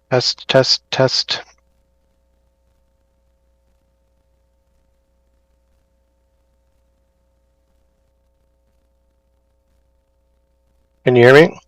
Test, test, test. Can you hear me?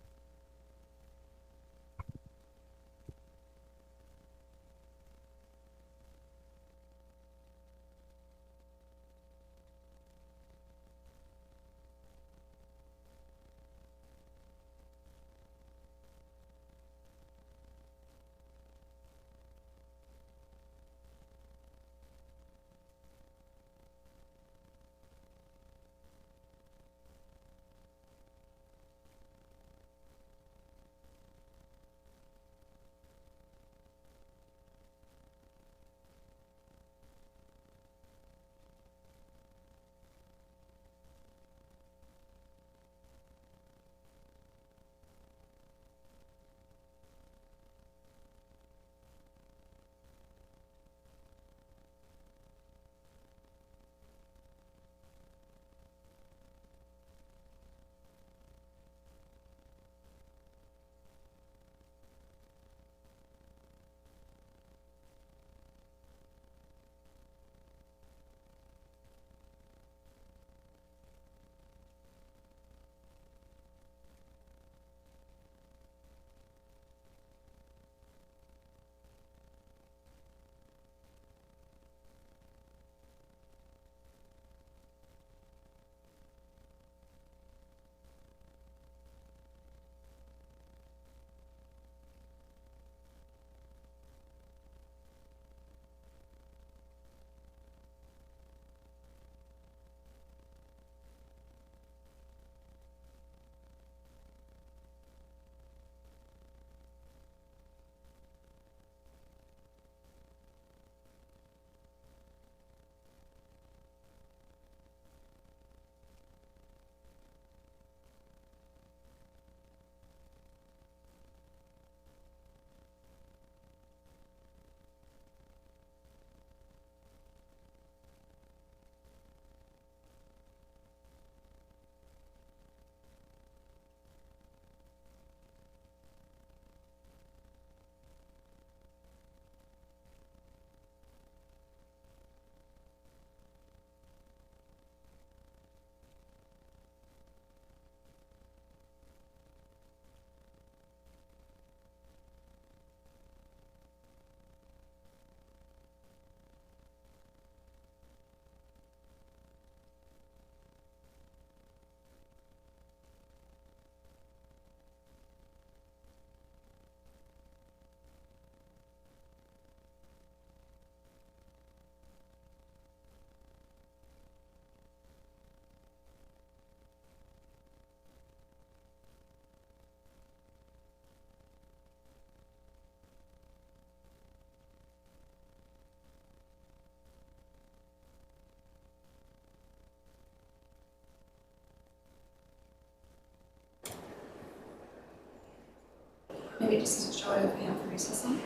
Maybe it just doesn't show it if we have the recess on.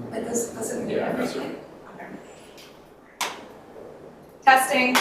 Like this doesn't do everything. Okay. Testing.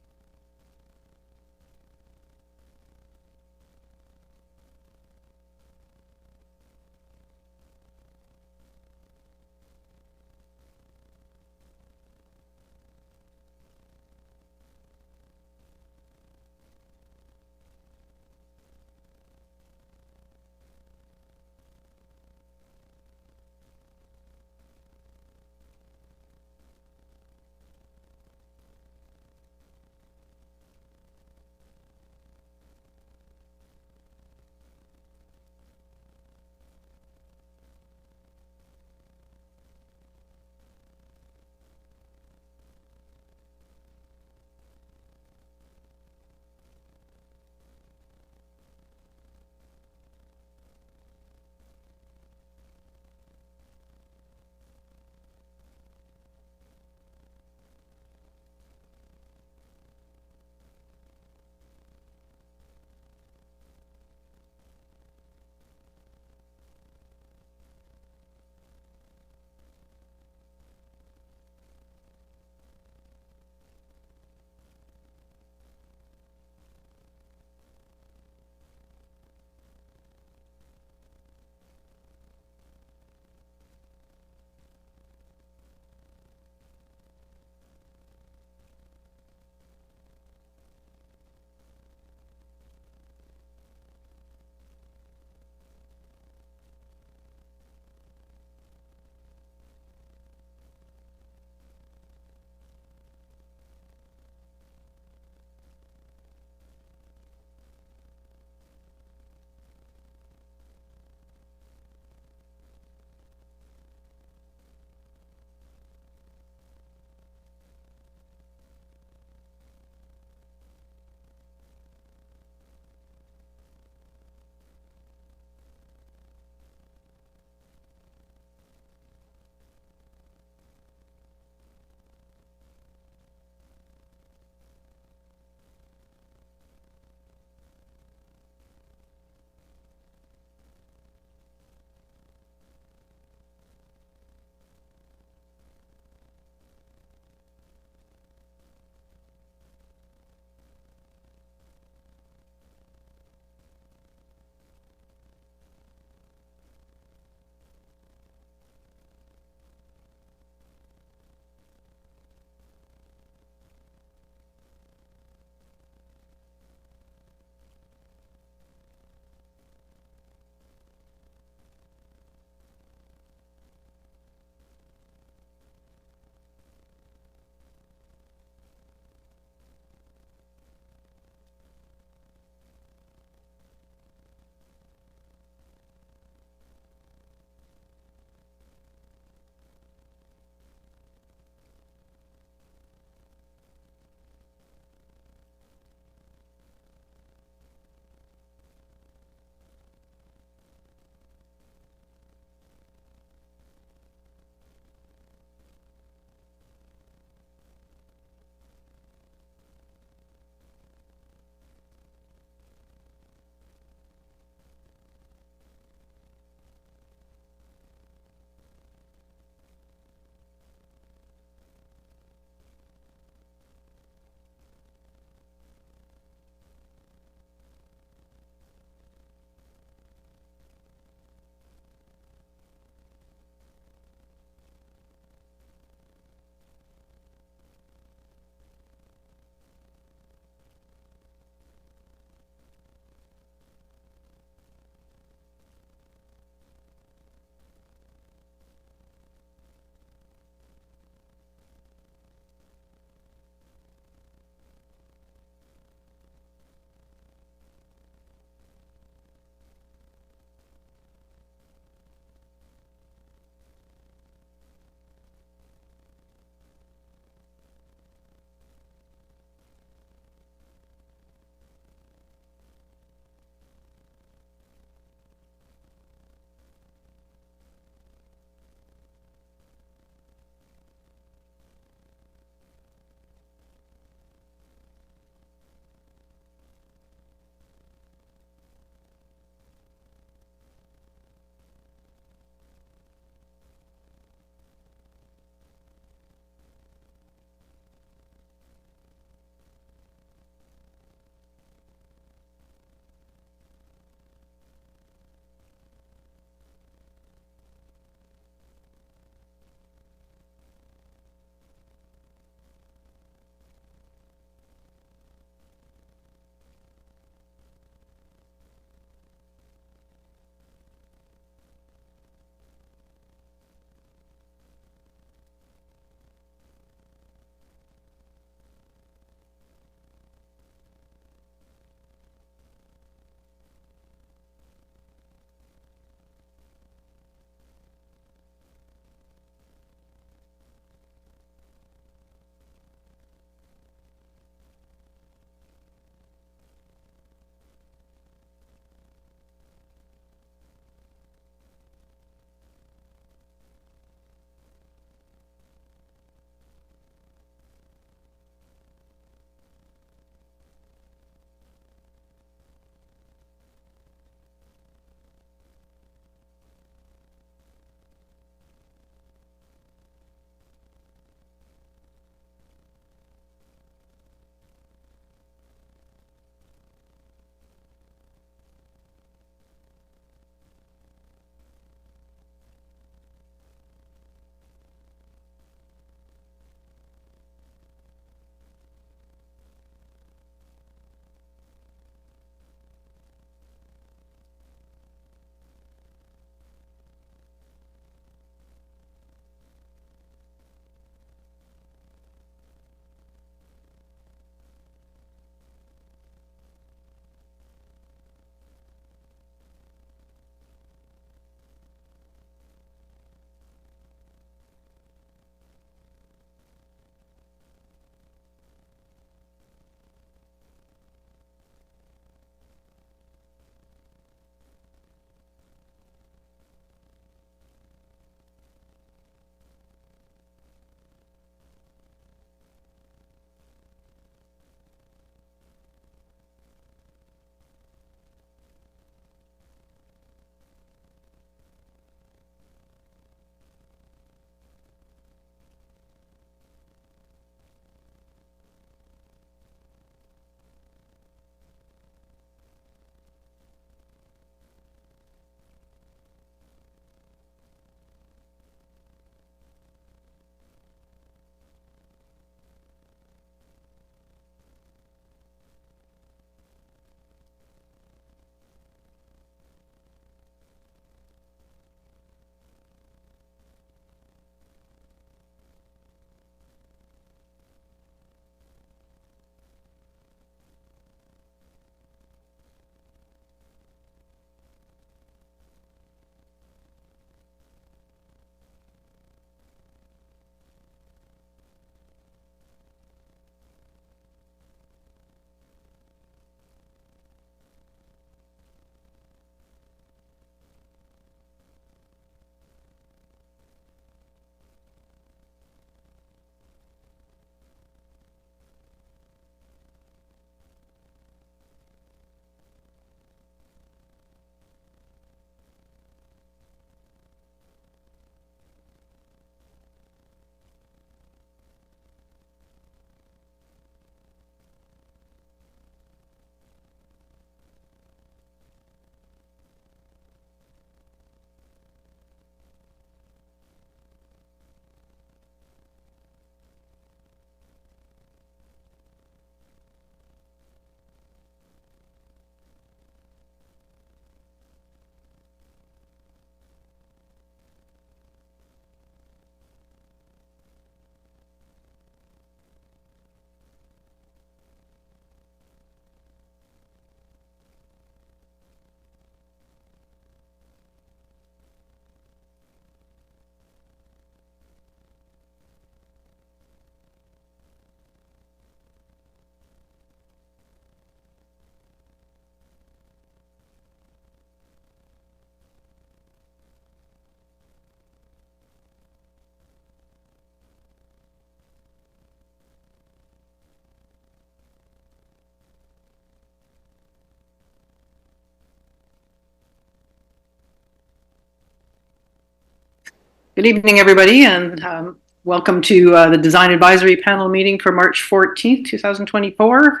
Good evening, everybody, and welcome to the Design Advisory Panel meeting for March 14th, 2024.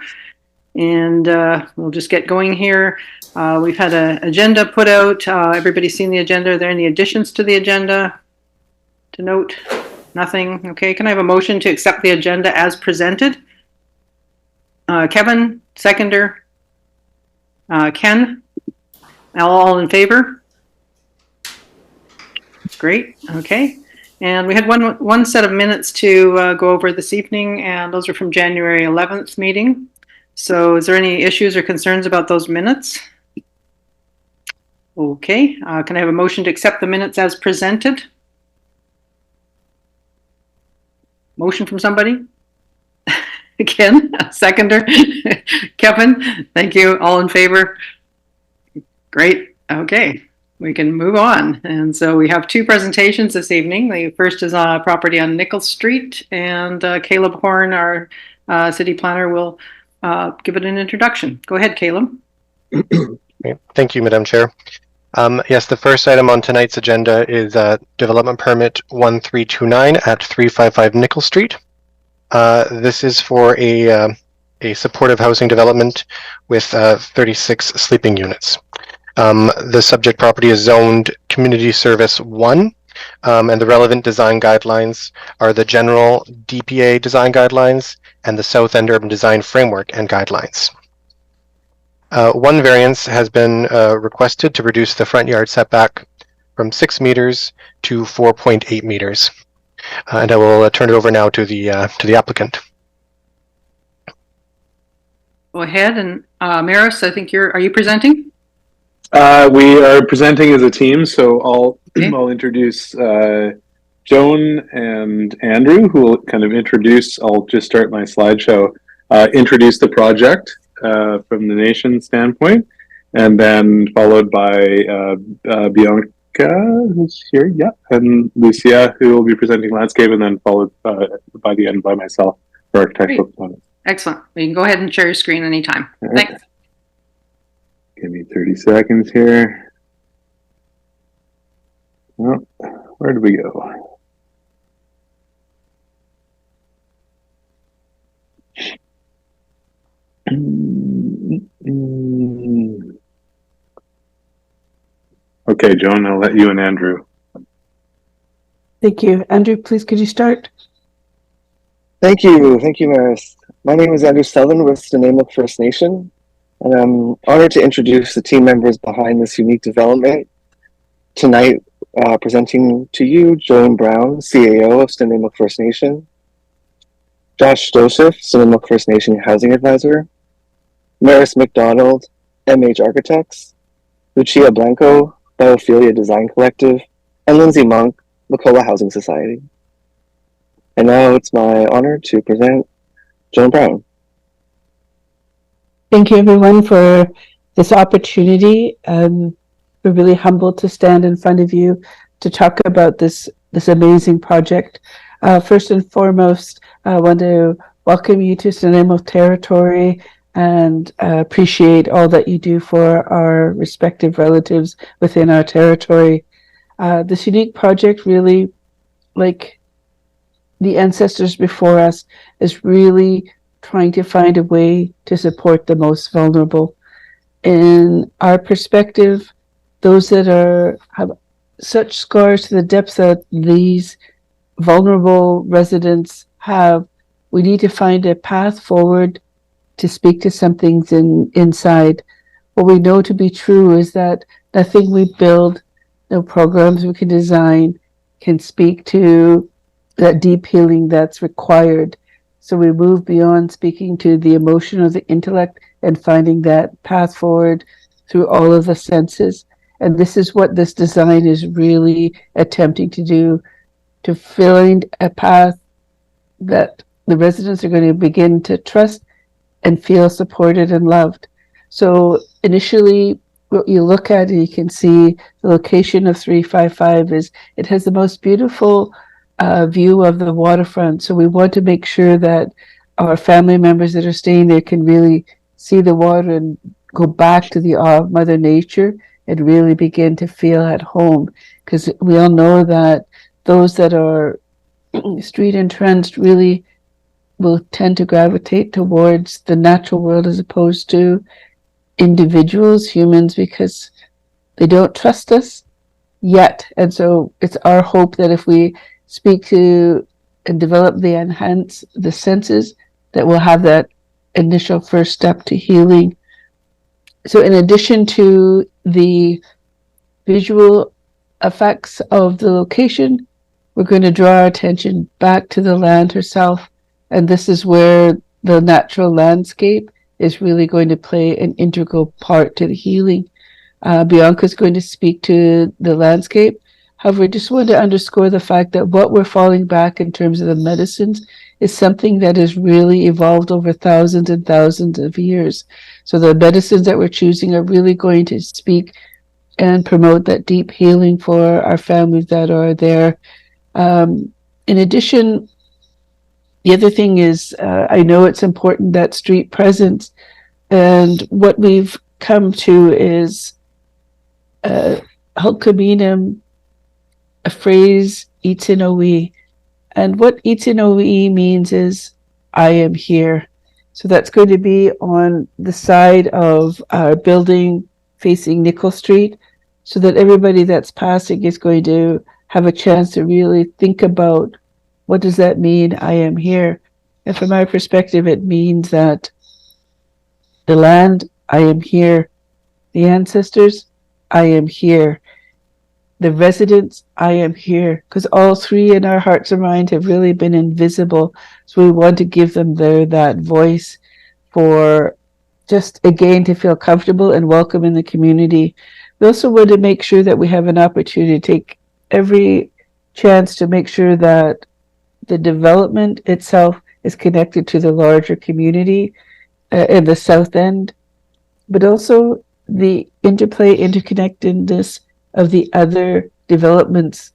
And we'll just get going here. We've had an agenda put out. Everybody's seen the agenda. Are there any additions to the agenda to note? Nothing. Okay, can I have a motion to accept the agenda as presented? Kevin, seconder. Ken, all in favor? Great. Okay. And we had one set of minutes to go over this evening, and those are from January 11th meeting. So is there any issues or concerns about those minutes? Okay. Can I have a motion to accept the minutes as presented? Motion from somebody? Ken, seconder. Kevin, thank you. All in favor? Great. Okay. We can move on. And so we have two presentations this evening. The first is on a property on Nichols Street, and Caleb Horn, our city planner, will give it an introduction. Go ahead, Caleb. Thank you, Madam Chair. Yes, the first item on tonight's agenda is development permit 1329 at 355 Nichols Street. This is for a supportive housing development with 36 sleeping units. The subject property is zoned Community Service 1, and the relevant design guidelines are the general DPA design guidelines and the South End Urban Design Framework and guidelines. One variance has been requested to reduce the front yard setback from 6 meters to 4.8 meters. And I will turn it over now to the applicant. Go ahead, and Maris, I think are you presenting? We are presenting as a team, so I'll introduce Joan and Andrew, who will kind of introduce. I'll just start my slideshow, introduce the project from the nation standpoint, and then followed by Bianca, who's here, yeah, and Lucia, who will be presenting landscape, and then followed by the end by myself for architectural components. Excellent. You can go ahead and share your screen anytime. Right. Thanks. Give me 30 seconds here. Well, where did we go? Okay, Joan, I'll let you and Andrew. Thank you. Andrew, please, could you start? Thank you, Maris. My name is Andrew Southern with Nanaimo First Nation, and I'm honored to introduce the team members behind this unique development. Tonight, presenting to you, Joan Brown, CAO of Nanaimo First Nation, Josh Joseph, Nanaimo First Nation Housing Advisor, Maris McDonald, MH Architects, Lucia Blanco, Biophilia Design Collective, and Lindsay Monk, Macola Housing Society. And now it's my honor to present Joan Brown. Thank you, everyone, for this opportunity. We're really humbled to stand in front of you to talk about this amazing project. First and foremost, I want to welcome you to Nanaimo territory and appreciate all that you do for our respective relatives within our territory. This unique project, really, like the ancestors before us, is really trying to find a way to support the most vulnerable. In our perspective, those that have such scars to the depths that these vulnerable residents have, we need to find a path forward to speak to some things inside. What we know to be true is that nothing we build, no programs we can design, can speak to that deep healing that's required. So we move beyond speaking to the emotion or the intellect and finding that path forward through all of the senses. And this is what this design is really attempting to do, to find a path that the residents are going to begin to trust and feel supported and loved. So initially, what you look at, and you can see the location of 355 is, it has the most beautiful view of the waterfront. So we want to make sure that our family members that are staying there can really see the water and go back to the awe of Mother Nature and really begin to feel at home. Because we all know that those that are street entrenched really will tend to gravitate towards the natural world as opposed to individuals, humans, because they don't trust us yet. And so it's our hope that if we speak to and develop enhance the senses, that we'll have that initial first step to healing. So in addition to the visual effects of the location, we're going to draw our attention back to the land herself. And this is where the natural landscape is really going to play an integral part to the healing. Bianca is going to speak to the landscape. However, I just want to underscore the fact that what we're falling back in terms of the medicines is something that has really evolved over thousands and thousands of years. So the medicines that we're choosing are really going to speak and promote that deep healing for our families that are there. In addition, the other thing is, I know it's important that street presence, and what we've come to is Hulkaminam, a phrase, Itinoe. And what Itinoe means is, I am here. So that's going to be on the side of our building facing Nickel Street, so that everybody that's passing is going to have a chance to really think about, what does that mean, I am here? And from my perspective, it means that the land, I am here. The ancestors, I am here. The residents, I am here. Because all three in our hearts and mind have really been invisible. So we want to give them that voice for just, again, to feel comfortable and welcome in the community. We also want to make sure that we have an opportunity to take every chance to make sure that the development itself is connected to the larger community in the south end, but also the interconnectedness of the other developments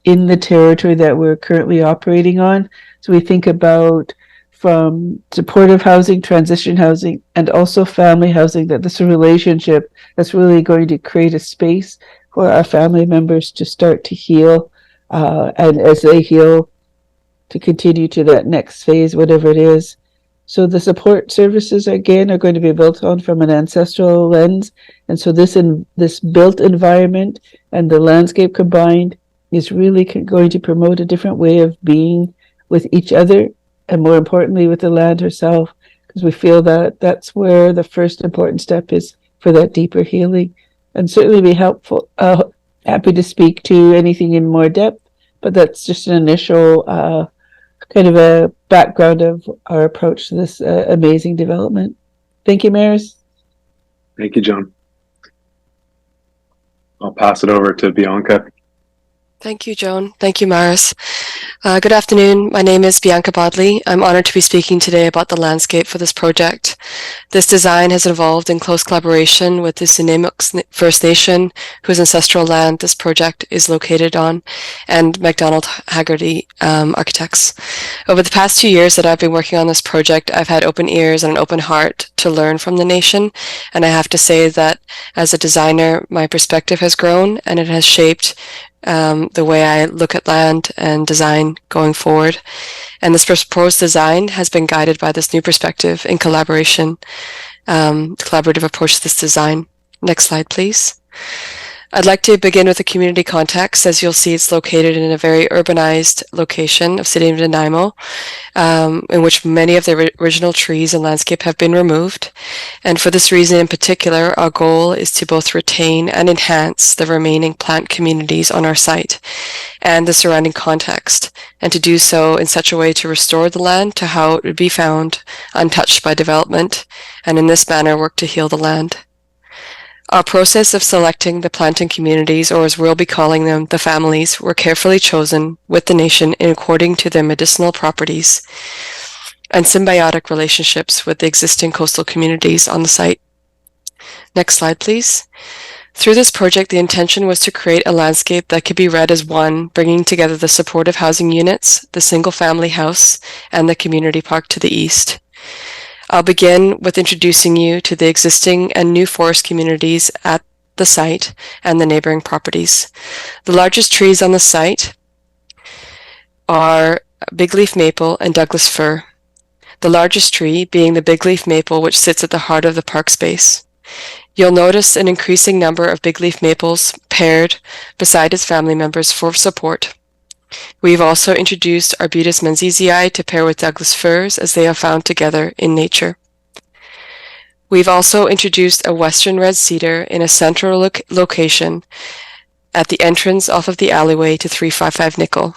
in the territory that we're currently operating on. So we think about from supportive housing, transition housing, and also family housing, that this relationship that's really going to create a space for our family members to start to heal, and as they heal, to continue to that next phase, whatever it is. So the support services, again, are going to be built on from an ancestral lens. And so this built environment and the landscape combined is really going to promote a different way of being with each other, and more importantly, with the land herself, because we feel that that's where the first important step is for that deeper healing. And certainly be helpful, happy to speak to anything in more depth, but that's just an initial kind of a background of our approach to this amazing development. Thank you, Maris. Thank you, Joan. I'll pass it over to Bianca. Thank you, Joan. Thank you, Maris. Good afternoon. My name is Bianca Bodley. I'm honored to be speaking today about the landscape for this project. This design has evolved in close collaboration with the Sinamux First Nation, whose ancestral land this project is located on, and MacDonald Haggerty Architects. Over the past 2 years that I've been working on this project, I've had open ears and an open heart to learn from the nation. And I have to say that as a designer, my perspective has grown, and it has shaped the way I look at land and design going forward. And this proposed design has been guided by this new perspective in collaborative approach to this design. Next slide, please. I'd like to begin with a community context. As you'll see, it's located in a very urbanized location of City of Nanaimo, in which many of the original trees and landscape have been removed. And for this reason in particular, our goal is to both retain and enhance the remaining plant communities on our site and the surrounding context, and to do so in such a way to restore the land to how it would be found untouched by development, and in this manner work to heal the land. Our process of selecting the planting communities, or as we'll be calling them, the families, were carefully chosen with the nation in according to their medicinal properties and symbiotic relationships with the existing coastal communities on the site. Next slide, please. Through this project, the intention was to create a landscape that could be read as one, bringing together the supportive housing units, the single-family house, and the community park to the east. I'll begin with introducing you to the existing and new forest communities at the site and the neighboring properties. The largest trees on the site are big leaf maple and Douglas fir, the largest tree being the big leaf maple, which sits at the heart of the park space. You'll notice an increasing number of big leaf maples paired beside its family members for support. We've also introduced Arbutus menziesii to pair with Douglas firs as they are found together in nature. We've also introduced a western red cedar in a central location at the entrance off of the alleyway to 355 Nickel.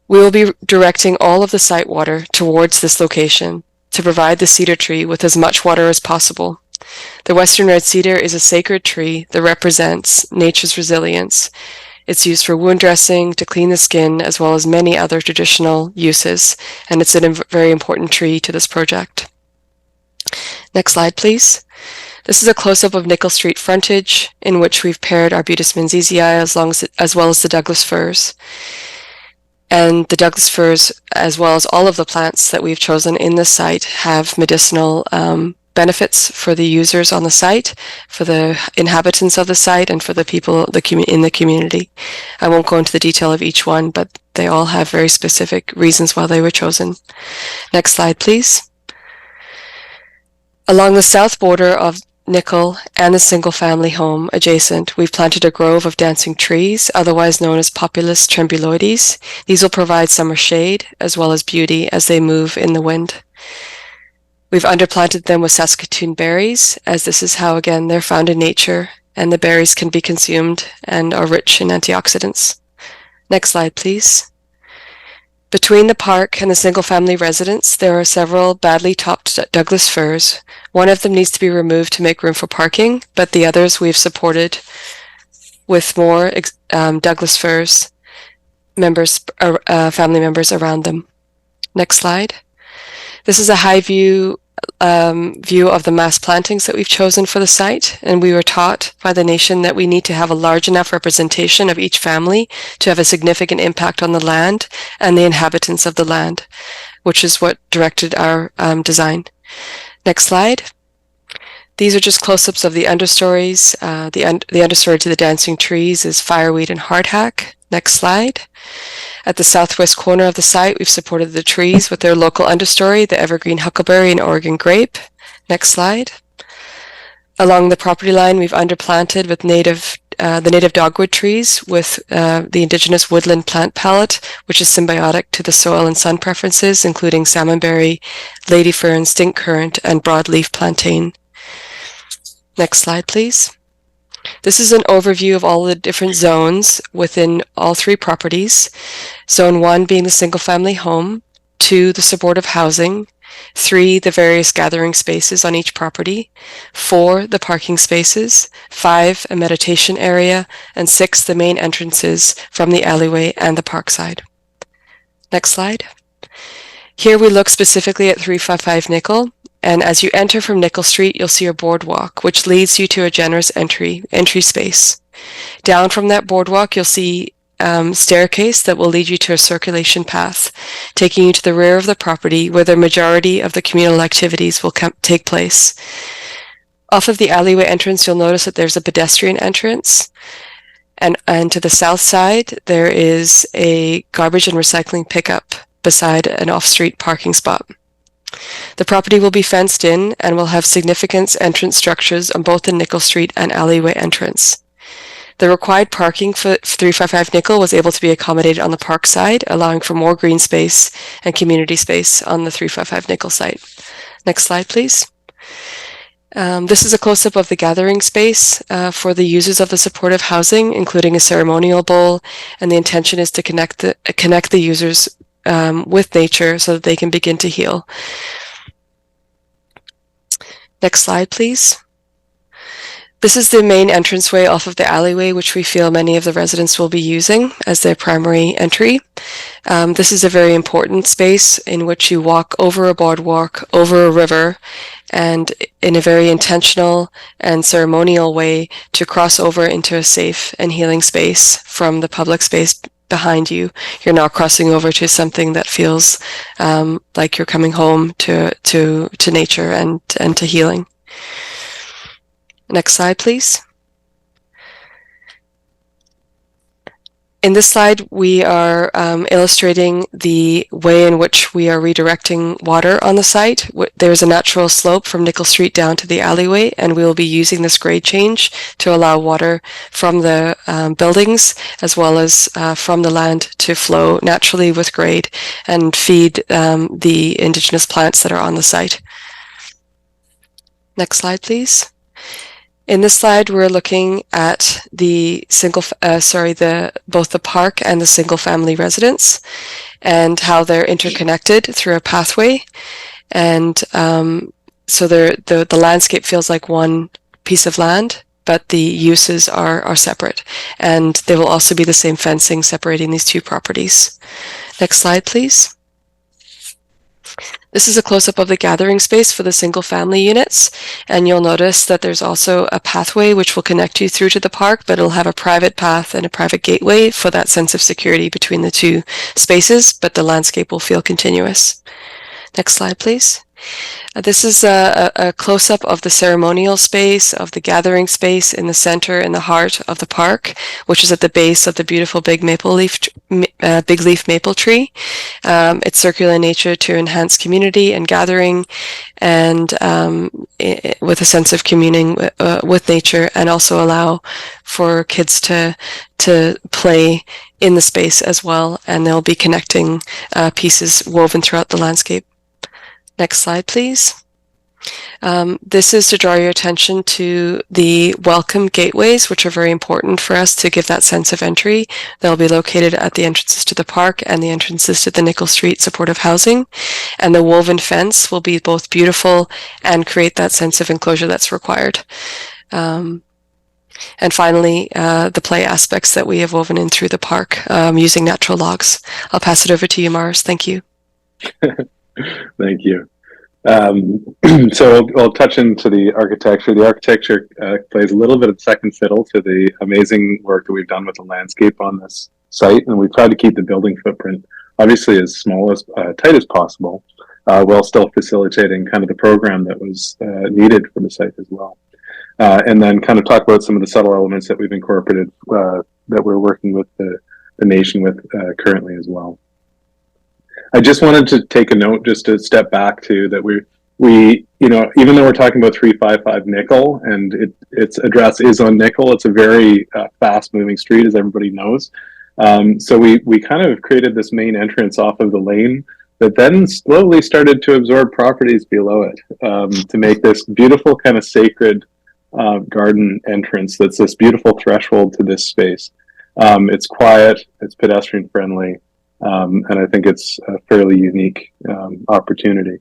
We will be directing all of the site water towards this location to provide the cedar tree with as much water as possible. The western red cedar is a sacred tree that represents nature's resilience. It's used for wound dressing, to clean the skin, as well as many other traditional uses, and it's a very important tree to this project. Next slide, please. This is a close-up of Nickel Street frontage, in which we've paired Arbutus menziesii as well as the Douglas firs. And the Douglas firs, as well as all of the plants that we've chosen in this site, have medicinal benefits for the users on the site, for the inhabitants of the site, and for the people in the community. I won't go into the detail of each one, but they all have very specific reasons why they were chosen. Next slide, please. Along the south border of Nickel and the single-family home adjacent, we've planted a grove of dancing trees, otherwise known as Populus trembuloides. These will provide summer shade as well as beauty as they move in the wind. We've underplanted them with Saskatoon berries, as this is how, again, they're found in nature, and the berries can be consumed and are rich in antioxidants. Next slide, please. Between the park and the single-family residence, there are several badly topped Douglas firs. One of them needs to be removed to make room for parking, but the others we've supported with more Douglas firs family members around them. Next slide. This is a high view of the mass plantings that we've chosen for the site, and we were taught by the nation that we need to have a large enough representation of each family to have a significant impact on the land and the inhabitants of the land, which is what directed our design. Next slide. These are just close-ups of the understories. The understory to the dancing trees is fireweed and hardhack. Next slide. At the southwest corner of the site, we've supported the trees with their local understory, the evergreen huckleberry and Oregon grape. Next slide. Along the property line, we've underplanted with the native dogwood trees with the indigenous woodland plant palette, which is symbiotic to the soil and sun preferences, including salmonberry, ladyfern, stink currant, and broadleaf plantain. Next slide, please. This is an overview of all the different zones within all three properties. Zone 1 being the single-family home, 2 the supportive housing, 3 the various gathering spaces on each property, 4 the parking spaces, 5 a meditation area, and 6 the main entrances from the alleyway and the parkside. Next slide. Here we look specifically at 355 Nickel. And as you enter from Nickel Street, you'll see a boardwalk, which leads you to a generous entry space. Down from that boardwalk, you'll see staircase that will lead you to a circulation path, taking you to the rear of the property where the majority of the communal activities will take place. Off of the alleyway entrance, you'll notice that there's a pedestrian entrance. And to the south side, there is a garbage and recycling pickup beside an off-street parking spot. The property will be fenced in and will have significant entrance structures on both the Nickel Street and alleyway entrance. The required parking for 355 Nickel was able to be accommodated on the park side, allowing for more green space and community space on the 355 Nickel site. Next slide, please. This is a close-up of the gathering space for the users of the supportive housing, including a ceremonial bowl, and the intention is to connect the users with nature so that they can begin to heal. Next slide, please. This is the main entranceway off of the alleyway, which we feel many of the residents will be using as their primary entry. This is a very important space in which you walk over a boardwalk, over a river, and in a very intentional and ceremonial way to cross over into a safe and healing space from the public space behind you. You're now crossing over to something that feels like you're coming home to nature and to healing. Next slide, please. In this slide, we are illustrating the way in which we are redirecting water on the site. There's a natural slope from Nickel Street down to the alleyway, and we will be using this grade change to allow water from the buildings as well as from the land to flow naturally with grade and feed the indigenous plants that are on the site. Next slide, please. In this slide, we're looking at the both the park and the single-family residence and how they're interconnected through a pathway. And so the landscape feels like one piece of land, but the uses are separate. And there will also be the same fencing separating these two properties. Next slide, please. This is a close-up of the gathering space for the single-family units, and you'll notice that there's also a pathway which will connect you through to the park, but it'll have a private path and a private gateway for that sense of security between the two spaces, but the landscape will feel continuous. Next slide, please. This is a close-up of the ceremonial space, of the gathering space in the center, in the heart of the park, which is at the base of the beautiful big leaf maple tree. It's circular in nature to enhance community and gathering, and with a sense of communing with nature, and also allow for kids to play in the space as well. And there'll be connecting pieces woven throughout the landscape. Next slide, please. This is to draw your attention to the welcome gateways, which are very important for us to give that sense of entry. They'll be located at the entrances to the park and the entrances to the Nickel Street supportive housing. And the woven fence will be both beautiful and create that sense of enclosure that's required. And finally, the play aspects that we have woven in through the park using natural logs. I'll pass it over to you, Mars. Thank you. Thank you. So I'll touch into the architecture. The architecture plays a little bit of second fiddle to the amazing work that we've done with the landscape on this site, and we've tried to keep the building footprint obviously as small as tight as possible, while still facilitating kind of the program that was needed for the site as well. And then kind of talk about some of the subtle elements that we've incorporated that we're working with the nation with currently as well. I just wanted to take a note, just to step back to that we you know, even though we're talking about 355 Nickel and its address is on Nickel, it's a very fast moving street, as everybody knows. So we kind of created this main entrance off of the lane that then slowly started to absorb properties below it to make this beautiful kind of sacred garden entrance that's this beautiful threshold to this space. It's quiet, it's pedestrian friendly. And I think it's a fairly unique opportunity.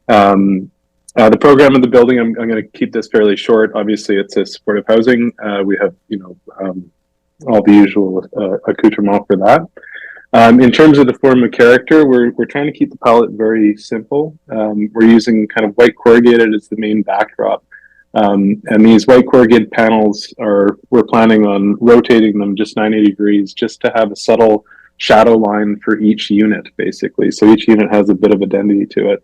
The program of the building, I'm going to keep this fairly short. Obviously, it's a supportive housing. We have, you know, all the usual accoutrement for that. In terms of the form of character, we're trying to keep the palette very simple. We're using kind of white corrugated as the main backdrop. And these white corrugated panels we're planning on rotating them just 90 degrees just to have a subtle shadow line for each unit, basically. So each unit has a bit of identity to it.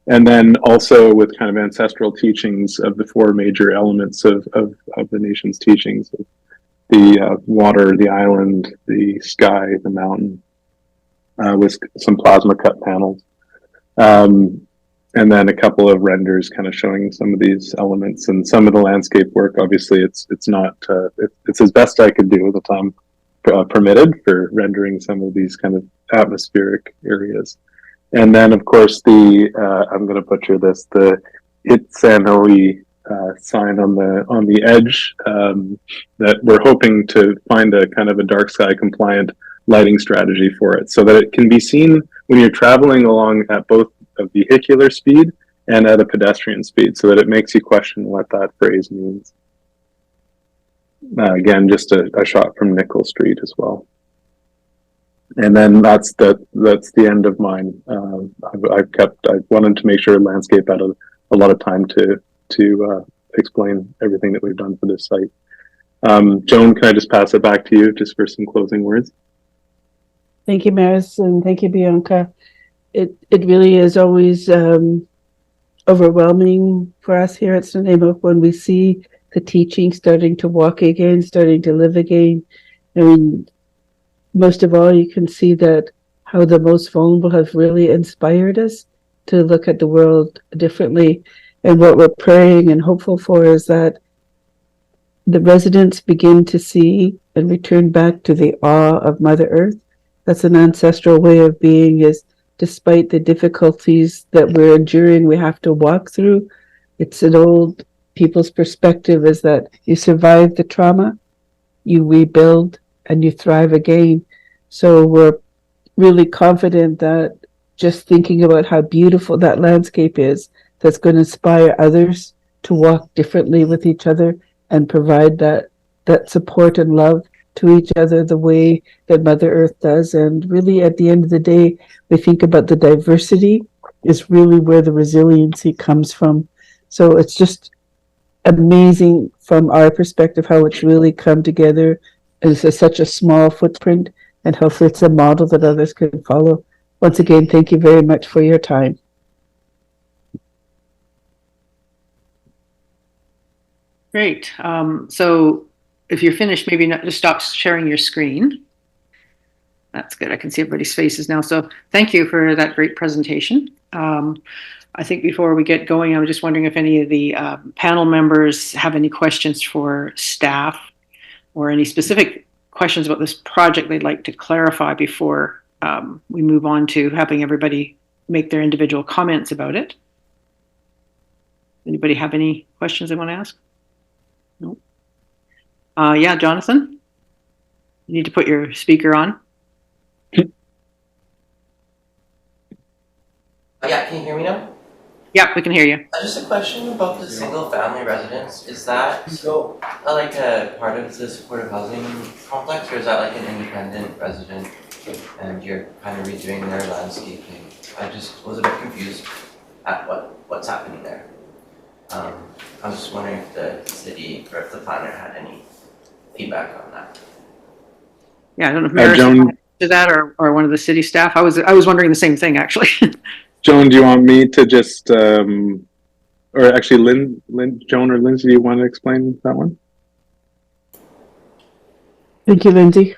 And then also with kind of ancestral teachings of the four major elements of the nation's teachings, the water, the island, the sky, the mountain, with some plasma cut panels. And then a couple of renders kind of showing some of these elements and some of the landscape work. Obviously, it's not, it's as best I could do at the time permitted for rendering some of these kind of atmospheric areas. And then, of course, I'm going to butcher this, the Itsanoi sign on the edge that we're hoping to find a kind of a dark sky compliant lighting strategy for it so that it can be seen when you're traveling along at both a vehicular speed and at a pedestrian speed, so that it makes you question what that phrase means. Again, just a shot from Nickel Street as well. And then that's the end of mine. I wanted to make sure landscape had a lot of time to explain everything that we've done for this site. Joan, can I just pass it back to you just for some closing words? Thank you, Maris, and thank you, Bianca. It really is always overwhelming for us here at Snuneymuxw when we see the teaching starting to walk again, starting to live again. I mean, most of all, you can see that how the most vulnerable have really inspired us to look at the world differently. And what we're praying and hopeful for is that the residents begin to see and return back to the awe of Mother Earth. That's an ancestral way of being, is despite the difficulties that we're enduring, we have to walk through. It's an old people's perspective, is that you survive the trauma, you rebuild, and you thrive again. So we're really confident that just thinking about how beautiful that landscape is, that's going to inspire others to walk differently with each other and provide that support and love to each other the way that Mother Earth does. And really, at the end of the day, we think about the diversity is really where the resiliency comes from. So it's just amazing from our perspective how it's really come together as such a small footprint, and hopefully it's a model that others can follow. Once again, thank you very much for your time. Great. So if you're finished, maybe not, just stop sharing your screen. That's good. I can see everybody's faces now. So thank you for that great presentation. I think before we get going, I'm just wondering if any of the panel members have any questions for staff or any specific questions about this project they'd like to clarify before we move on to having everybody make their individual comments about it. Anybody have any questions they want to ask? No. Yeah, Jonathan, you need to put your speaker on. Yeah, can you hear me now? Yeah, we can hear you. Just a question about the single family residence. Is that like a part of the supportive housing complex, or is that like an independent resident and you're kind of redoing their landscaping? I just was a bit confused at what's happening there. I was just wondering if the city or if the planner had any feedback on that. Yeah, I don't know if Maris did that or one of the city staff. I was wondering the same thing actually. Joan, do you want me to just, or actually Joan or Lindsay, do you want to explain that one? Thank you, Lindsay.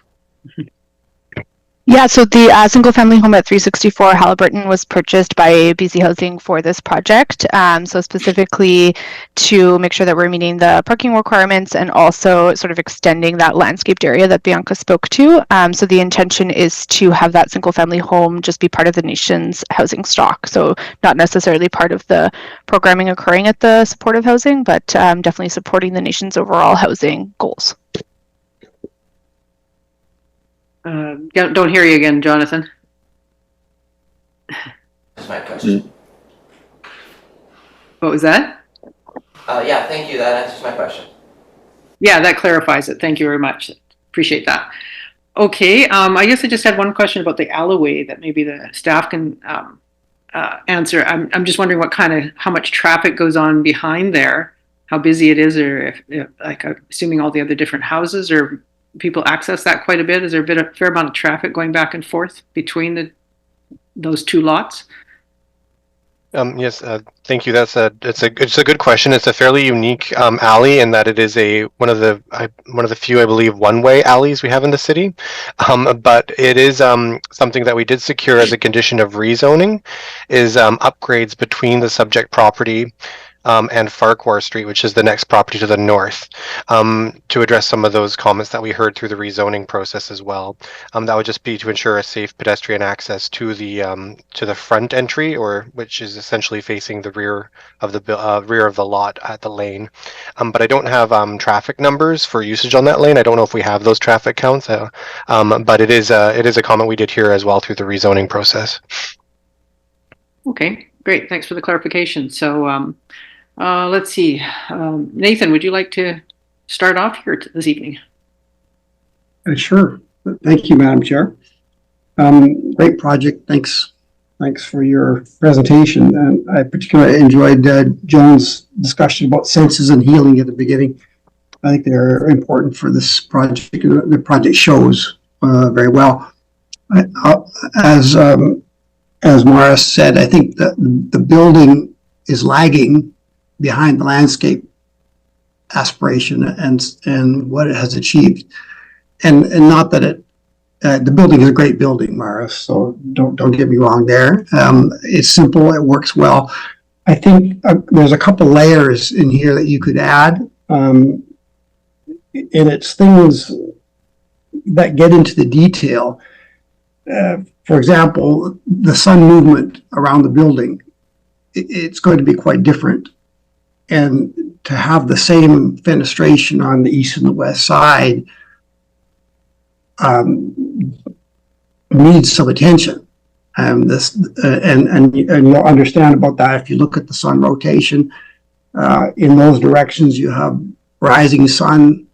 Yeah, so the single-family home at 364 Halliburton was purchased by BC Housing for this project. So specifically to make sure that we're meeting the parking requirements and also sort of extending that landscaped area that Bianca spoke to. So the intention is to have that single-family home just be part of the nation's housing stock. So not necessarily part of the programming occurring at the supportive housing, but definitely supporting the nation's overall housing goals. Don't hear you again, Jonathan. That's my question. What was that? Yeah, thank you. That answers my question. Yeah, that clarifies it. Thank you very much. Appreciate that. Okay, I guess I just had one question about the alleyway that maybe the staff can answer. I'm just wondering how much traffic goes on behind there, how busy it is, or if like assuming all the other different houses or people access that quite a bit. Is there a fair amount of traffic going back and forth between those two lots? Yes, thank you. It's a good question. It's a fairly unique alley in that it is one of the few, I believe, one-way alleys we have in the city. But it is something that we did secure as a condition of rezoning, is upgrades between the subject property and Farquhar Street, which is the next property to the north, to address some of those comments that we heard through the rezoning process as well. That would just be to ensure a safe pedestrian access to the front entry, or which is essentially facing the rear of the lot at the lane. But I don't have traffic numbers for usage on that lane. I don't know if we have those traffic counts. But it is a comment we did hear as well through the rezoning process. Okay, great. Thanks for the clarification. So. Let's see. Nathan, would you like to start off here this evening? Sure. Thank you, Madam Chair. Great project. Thanks for your presentation. And I particularly enjoyed Joan's discussion about senses and healing at the beginning. I think they're important for this project. The project shows very well. As Maris said, I think that the building is lagging behind the landscape aspiration and what it has achieved, and not that it the building is a great building, Maris, so don't get me wrong there. It's simple, it works well. I think there's a couple layers in here that you could add, and it's things that get into the detail. For example, the sun movement around the building, it's going to be quite different. And to have the same fenestration on the east and the west side needs some attention. And you'll understand about that if you look at the sun rotation. In those directions, you have rising sun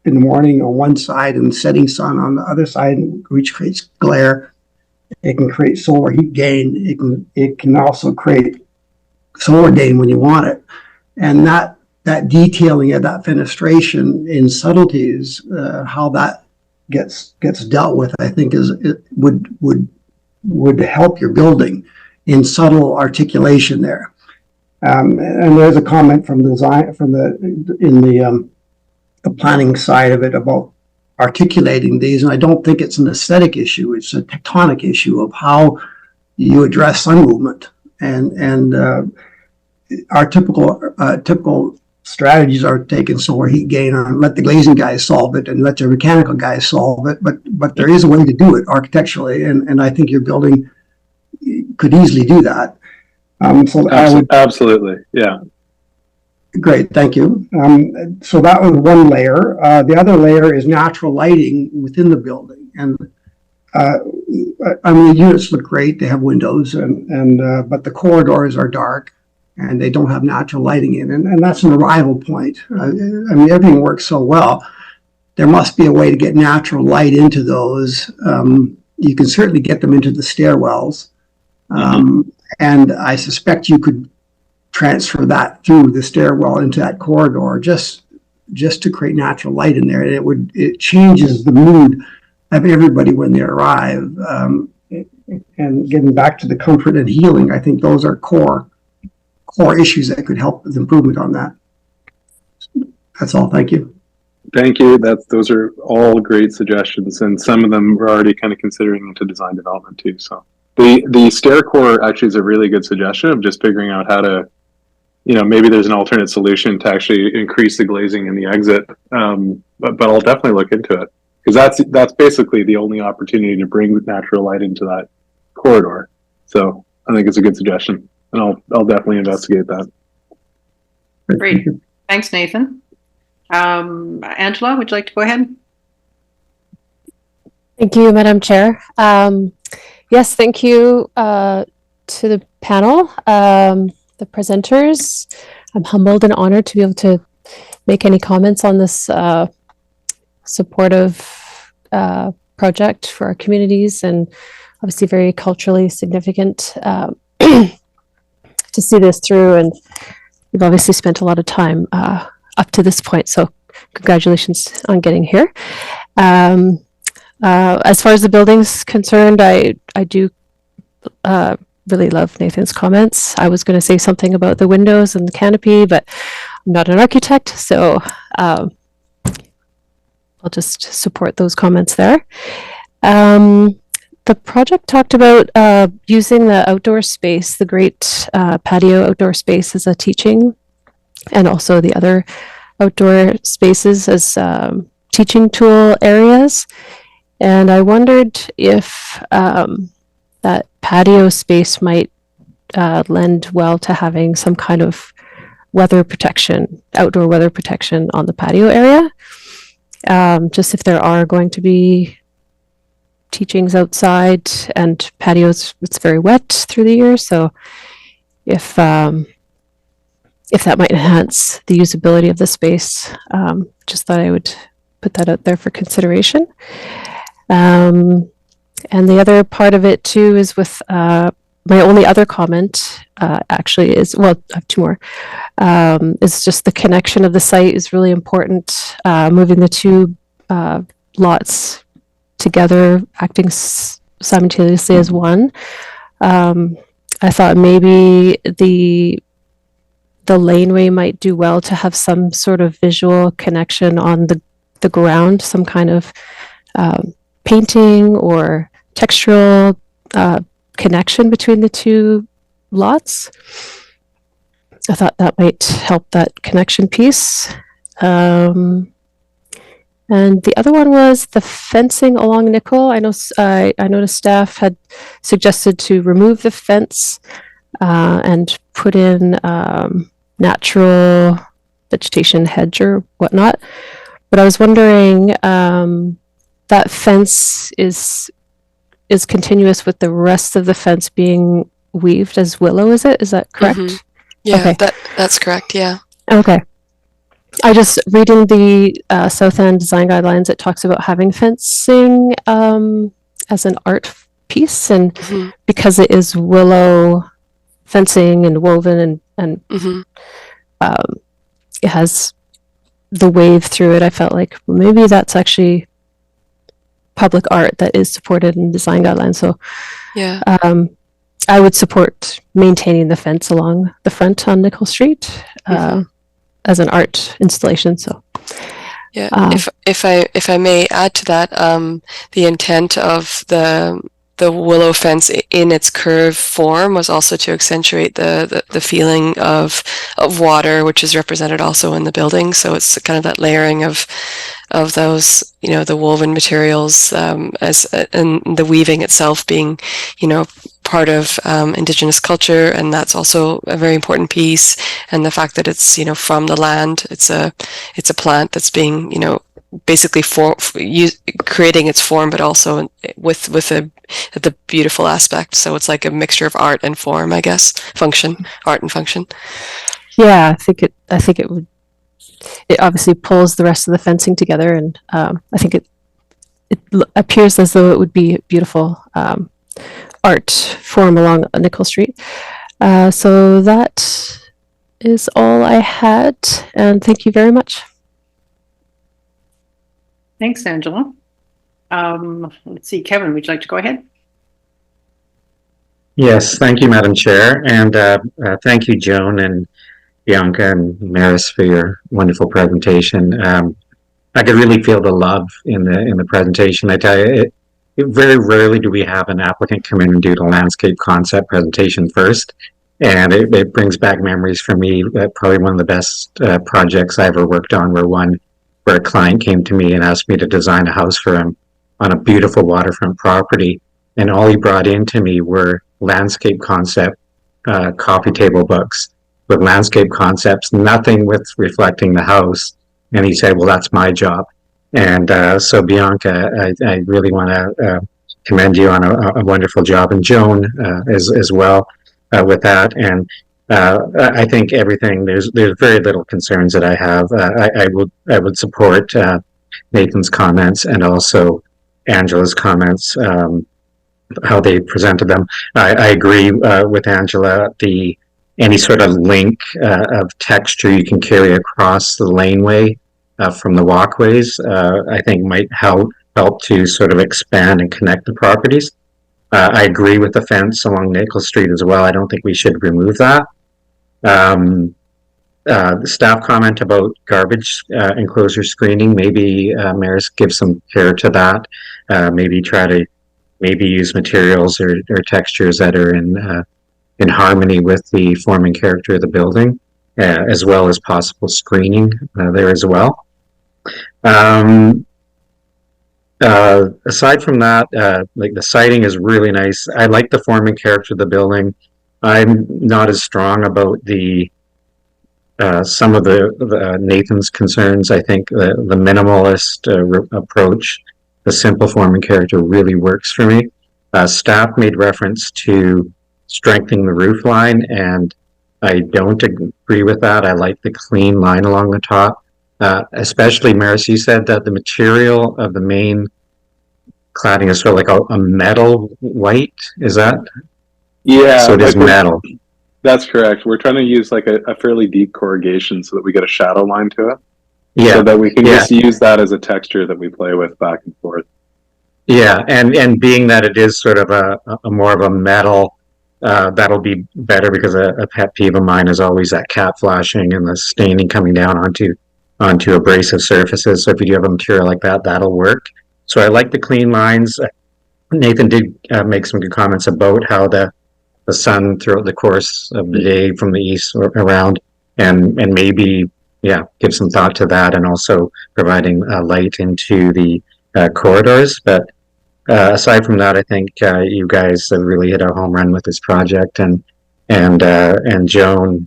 in the morning on one side and setting sun on the other side, which creates glare. It can create solar heat gain. It can also create solar gain when you want it. And that detailing of that fenestration in subtleties, how that gets dealt with, I think would help your building in subtle articulation there. And there's a comment from the design the planning side of it about articulating these, and I don't think it's an aesthetic issue. It's a tectonic issue of how you address sun movement, and our typical strategies are taking solar heat gain and let the glazing guys solve it and let the mechanical guys solve it. But there is a way to do it architecturally, and I think your building could easily do that. Absolutely, yeah. Great, thank you. So that was one layer. The other layer is natural lighting within the building, and I mean the units look great. They have windows, but the corridors are dark, and they don't have natural lighting in, and that's an arrival point. I mean everything works so well. There must be a way to get natural light into those. You can certainly get them into the stairwells, and I suspect you could transfer that through the stairwell into that corridor just to create natural light in there. And it changes the mood of everybody when they arrive. And getting back to the comfort and healing, I think those are core issues that could help with improvement on that. That's all. Thank you. Thank you. Those are all great suggestions, and some of them we're already kind of considering into design development too. So the stair core actually is a really good suggestion of just figuring out how to, maybe there's an alternate solution to actually increase the glazing in the exit. But I'll definitely look into it, because that's basically the only opportunity to bring natural light into that corridor. So I think it's a good suggestion, and I'll definitely investigate that. Great. Thanks, Nathan. Angela, would you like to go ahead? Thank you, Madam Chair. Yes, thank you to the panel, the presenters. I'm humbled and honored to be able to make any comments on this supportive project for our communities, and obviously very culturally significant to see this through. And we've obviously spent a lot of time up to this point, so congratulations on getting here. As far as the building's concerned, I do really love Nathan's comments. I was going to say something about the windows and the canopy, but I'm not an architect, so I'll just support those comments there. The project talked about using the outdoor space, the great patio outdoor space, as a teaching, and also the other outdoor spaces as teaching tool areas. And I wondered if that patio space might lend well to having some kind of weather protection, outdoor weather protection on the patio area. Just if there are going to be teachings outside and patios, it's very wet through the year. So if that might enhance the usability of the space, just thought I would put that out there for consideration. And the other part of it too is with my only other comment actually is, well, I have two more, is just the connection of the site is really important. Moving the two lots together, acting simultaneously as one. I thought maybe the laneway might do well to have some sort of visual connection on the ground, some kind of painting or textural connection between the two lots. I thought that might help that connection piece. And the other one was the fencing along Nickel. I know I noticed staff had suggested to remove the fence and put in natural vegetation hedge or whatnot. But I was wondering, that fence is continuous with the rest of the fence being weaved as willow, is it? Is that correct? Mm-hmm. Yeah, okay. That's correct, yeah. Okay. I just reading the South End design guidelines, it talks about having fencing as an art piece, and because it is willow fencing and woven and it has the wave through it, I felt like maybe that's actually public art that is supported in design guidelines. So yeah, I would support maintaining the fence along the front on Nickel Street. As an art installation. So yeah, if I may add to that, the intent of the willow fence in its curved form was also to accentuate the feeling of water, which is represented also in the building. So it's kind of that layering of those, the woven materials, and the weaving itself being, part of Indigenous culture, and that's also a very important piece. And the fact that it's from the land, it's a plant that's being basically creating its form, but also with the beautiful aspect. So it's like a mixture of art and form, I guess, art and function. Yeah, I think it would. It obviously pulls the rest of the fencing together, and I think it appears as though it would be beautiful art form along Nickel Street. So that is all I had, and thank you very much. Thanks, Angela. Let's see, Kevin, would you like to go ahead? Yes, thank you, Madam Chair, and thank you, Joan and Bianca and Maris, for your wonderful presentation. I could really feel the love in the presentation. I tell you, very rarely do we have an applicant come in and do the landscape concept presentation first, and it brings back memories for me. Probably one of the best projects I ever worked on where a client came to me and asked me to design a house for him on a beautiful waterfront property, and all he brought into me were landscape concept coffee table books with landscape concepts, nothing with reflecting the house. And he said, well, that's my job. And so Bianca, I really want to commend you on a wonderful job, and Joan as well with that. And I think everything, there's very little concerns that I have. I would support Nathan's comments and also Angela's comments, how they presented them. I agree with Angela. Any sort of link of texture you can carry across the laneway from the walkways, I think might help to sort of expand and connect the properties. I agree with the fence along Nickel Street as well. I don't think we should remove that. The staff comment about garbage enclosure screening, maybe Maris give some care to that. Maybe try to use materials or textures that are in harmony with the form and character of the building, as well as possible screening there as well. Aside from that, like the siding is really nice. I like the form and character of the building. I'm not as strong about some of the Nathan's concerns. I think the minimalist approach, the simple form and character, really works for me. Staff made reference to strengthening the roof line, and I don't agree with that. I like the clean line along the top. Especially, Maris, you said that the material of the main cladding is sort of like a metal white. Is that? Yeah. So it is metal. That's correct. We're trying to use like a fairly deep corrugation so that we get a shadow line to it. Yeah. So that we can just use that as a texture that we play with back and forth. Yeah, and being that it is sort of a more of a metal, that'll be better, because a pet peeve of mine is always that cat flashing and the staining coming down onto abrasive surfaces. So if you do have a material like that, that'll work. So I like the clean lines. Nathan did make some good comments about how the sun throughout the course of the day from the east around, and maybe give some thought to that, and also providing light into the corridors. But aside from that, I think you guys have really hit a home run with this project, and Joan,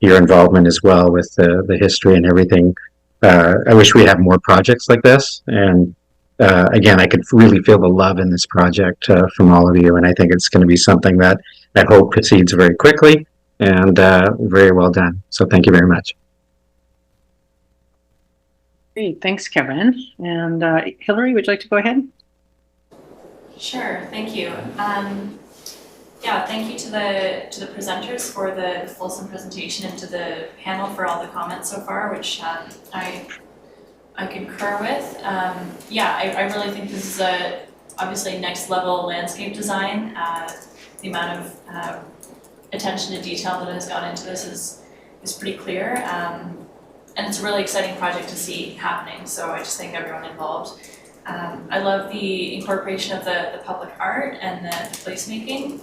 your involvement as well with the history and everything. I wish we had more projects like this, and again, I could really feel the love in this project from all of you, and I think it's going to be something that I hope proceeds very quickly and very well done. So thank you very much. Great, thanks, Kevin. And Hillary, would you like to go ahead? Sure, thank you. Yeah, thank you to the presenters for the fulsome presentation, and to the panel for all the comments so far, which I concur with. Yeah, I really think this is obviously next level landscape design. The amount of attention to detail that has gone into this is pretty clear. And it's a really exciting project to see happening, so I just thank everyone involved. I love the incorporation of the public art and the placemaking.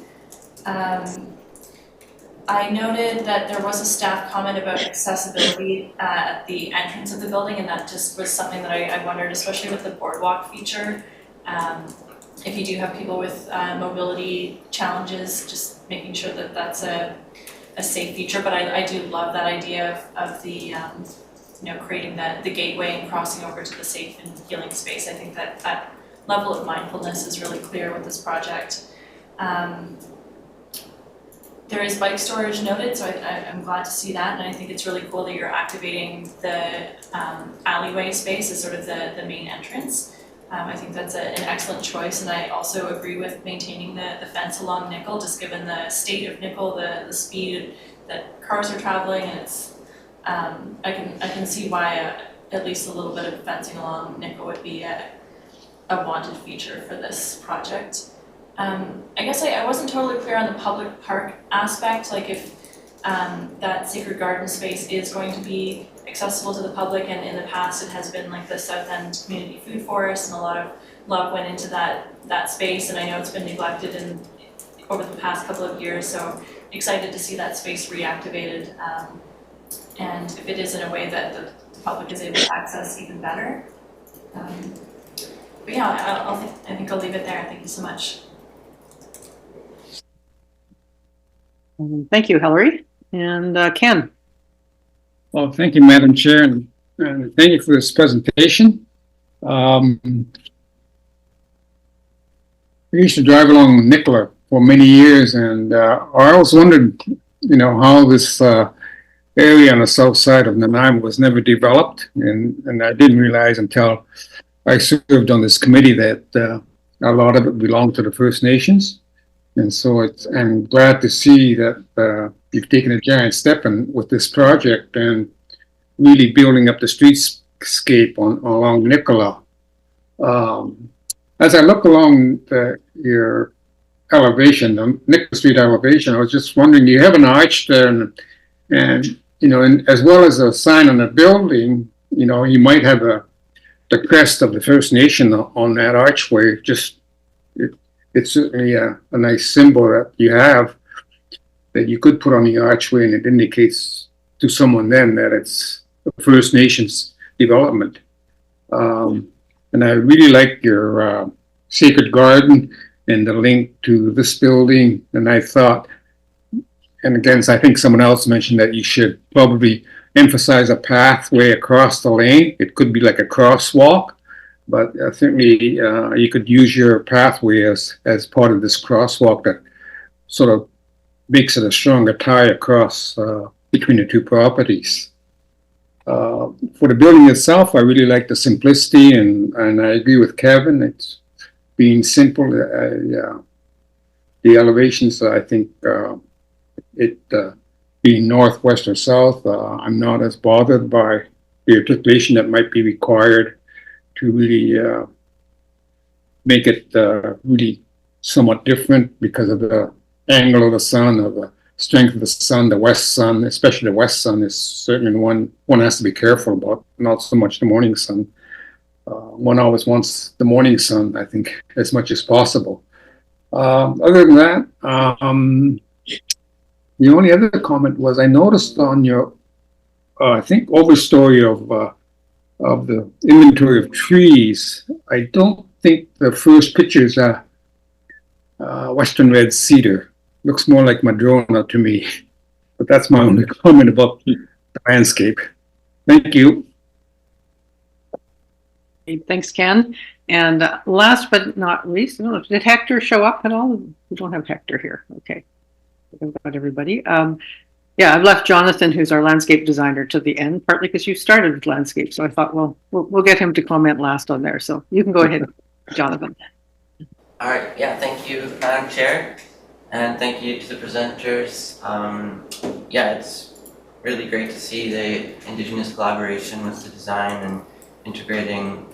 I noted that there was a staff comment about accessibility at the entrance of the building, and that just was something that I wondered, especially with the boardwalk feature. If you do have people with mobility challenges, just making sure that that's a safe feature. But I do love that idea of the creating the gateway and crossing over to the safe and healing space. I think that level of mindfulness is really clear with this project. There is bike storage noted, so I'm glad to see that, and I think it's really cool that you're activating the alleyway space as sort of the main entrance. I think that's an excellent choice, and I also agree with maintaining the fence along Nickel, just given the state of Nickel, the speed that cars are traveling, and it's I can see why at least a little bit of fencing along Nickel would be a wanted feature for this project. I guess I wasn't totally clear on the public park aspect, like if that sacred garden space is going to be accessible to the public, and in the past it has been like the South End Community Food Forest, and a lot of love went into that space, and I know it's been neglected over the past couple of years, so excited to see that space reactivated, and if it is in a way that the public is able to access even better. But yeah, I think I'll leave it there. Thank you so much. Thank you, Hillary. And Ken. Well, thank you, Madam Chair, and thank you for this presentation. I used to drive along Nicola for many years, and I always wondered, how this area on the south side of Nanaimo was never developed, and I didn't realize until I served on this committee that a lot of it belonged to the First Nations. And so I'm glad to see that you've taken a giant step with this project and really building up the streetscape along Nicola. As I look along your elevation, the Nicola Street elevation, I was just wondering, you have an arch there, and as well as a sign on the building, you might have the crest of the First Nation on that archway. It's certainly a nice symbol that you have, that you could put on the archway, and it indicates to someone then that it's a First Nations development. And I really like your sacred garden and the link to this building. And I thought, and again, I think someone else mentioned that you should probably emphasize a pathway across the lane. It could be like a crosswalk, but certainly you could use your pathway as part of this crosswalk that sort of makes it a stronger tie across between the two properties. For the building itself, I really like the simplicity, and I agree with Kevin. It's being simple. The elevations, I think, being northwest or south, I'm not as bothered by the articulation that might be required to really make it really somewhat different because of the angle of the sun, or the strength of the sun. The west sun, especially the west sun, is certainly one has to be careful about, not so much the morning sun. One always wants the morning sun, I think, as much as possible. Other than that, the only other comment was I noticed on your, I think, overstory of the inventory of trees. I don't think the first pictures are Western red cedar. Looks more like madrona to me. But that's my only comment about the landscape. Thank you. Okay, thanks, Ken. And last but not least, I don't know, did Hector show up at all? We don't have Hector here. Okay. We've got everybody. Yeah, I've left Jonathan, who's our landscape designer, to the end, partly because you started with landscape. So I thought, well, we'll get him to comment last on there. So you can go ahead, Jonathan. All right, yeah, thank you, Madam Chair, and thank you to the presenters. Yeah, it's really great to see the Indigenous collaboration with the design and integrating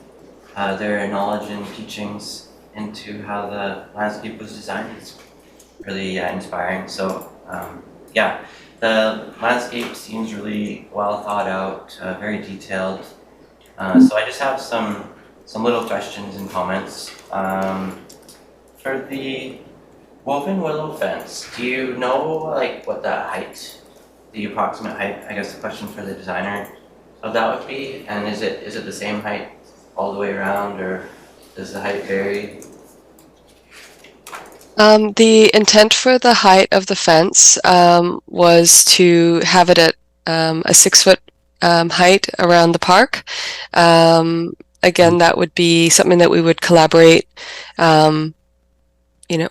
their knowledge and teachings into how the landscape was designed. It's really inspiring. So yeah, the landscape seems really well thought out, very detailed. So I just have some little questions and comments. For the woven willow fence, do you know like what the height, the approximate height, I guess the question for the designer of that would be? And is it the same height all the way around, or does the height vary? The intent for the height of the fence was to have it at a 6-foot height around the park. Again, that would be something that we would collaborate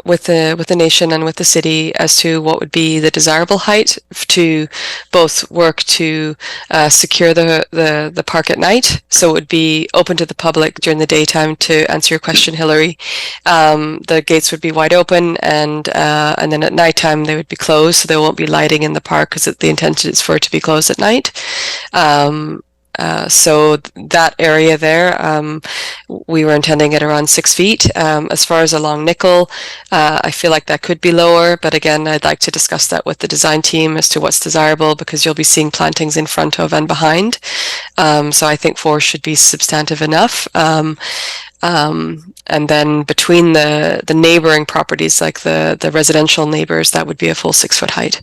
with the nation and with the city as to what would be the desirable height to both work to secure the park at night, so it would be open to the public during the daytime. To answer your question, Hillary, the gates would be wide open, and then at nighttime they would be closed, so there won't be lighting in the park because the intention is for it to be closed at night. So that area there, we were intending it around 6 feet. As far as along Nickel, I feel like that could be lower, but again, I'd like to discuss that with the design team as to what's desirable, because you'll be seeing plantings in front of and behind. So I think 4 should be substantive enough. And then between the neighboring properties, like the residential neighbors, that would be a full 6-foot height.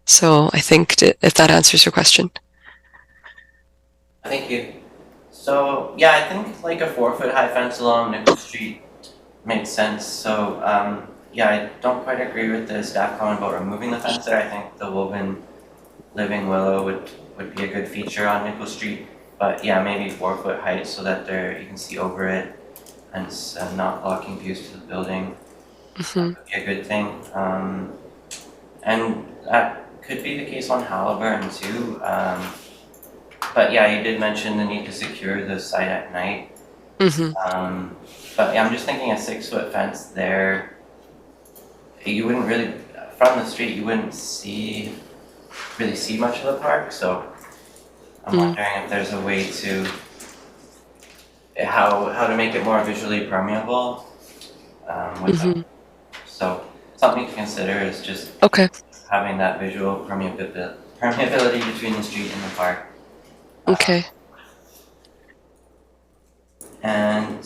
So I think if that answers your question. Thank you. So yeah, I think like a 4-foot high fence along Nickel Street makes sense. So yeah, I don't quite agree with the staff comment about removing the fence there. I think the woven living willow would be a good feature on Nickel Street. But yeah, maybe 4-foot height so that you can see over it and it's not blocking views to the building. Mm-hmm. That would be a good thing. And that could be the case on Halliburton too. But yeah, you did mention the need to secure the site at night. Mm-hmm. But yeah, I'm just thinking a 6-foot fence there. You wouldn't really, from the street, you wouldn't really see much of the park. So I'm wondering if there's a way to how to make it more visually permeable. So something to consider is just having that visual permeability between the street and the park. Okay. And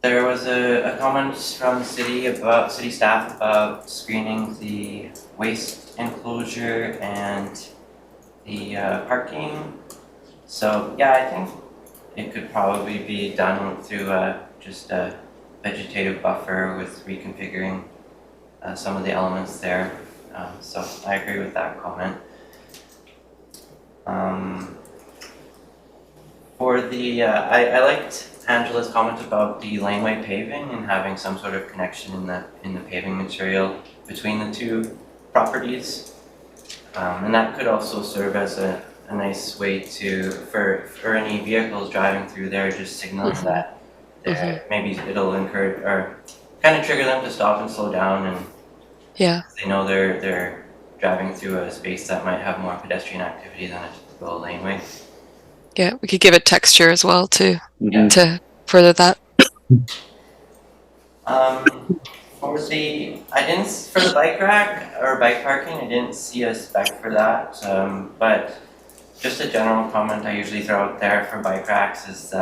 there was a comment from the city staff about screening the waste enclosure and the parking. So yeah, I think it could probably be done through just a vegetative buffer with reconfiguring some of the elements there. So I agree with that comment. For the, I liked Angela's comment about the laneway paving and having some sort of connection in the paving material between the two properties. And that could also serve as a nice way for any vehicles driving through there, just signal that maybe it'll encourage or kind of trigger them to stop and slow down, and they know they're driving through a space that might have more pedestrian activity than a typical laneway. Yeah, we could give it texture as well to further that. For the bike rack or bike parking, I didn't see a spec for that. But just a general comment I usually throw out there for bike racks is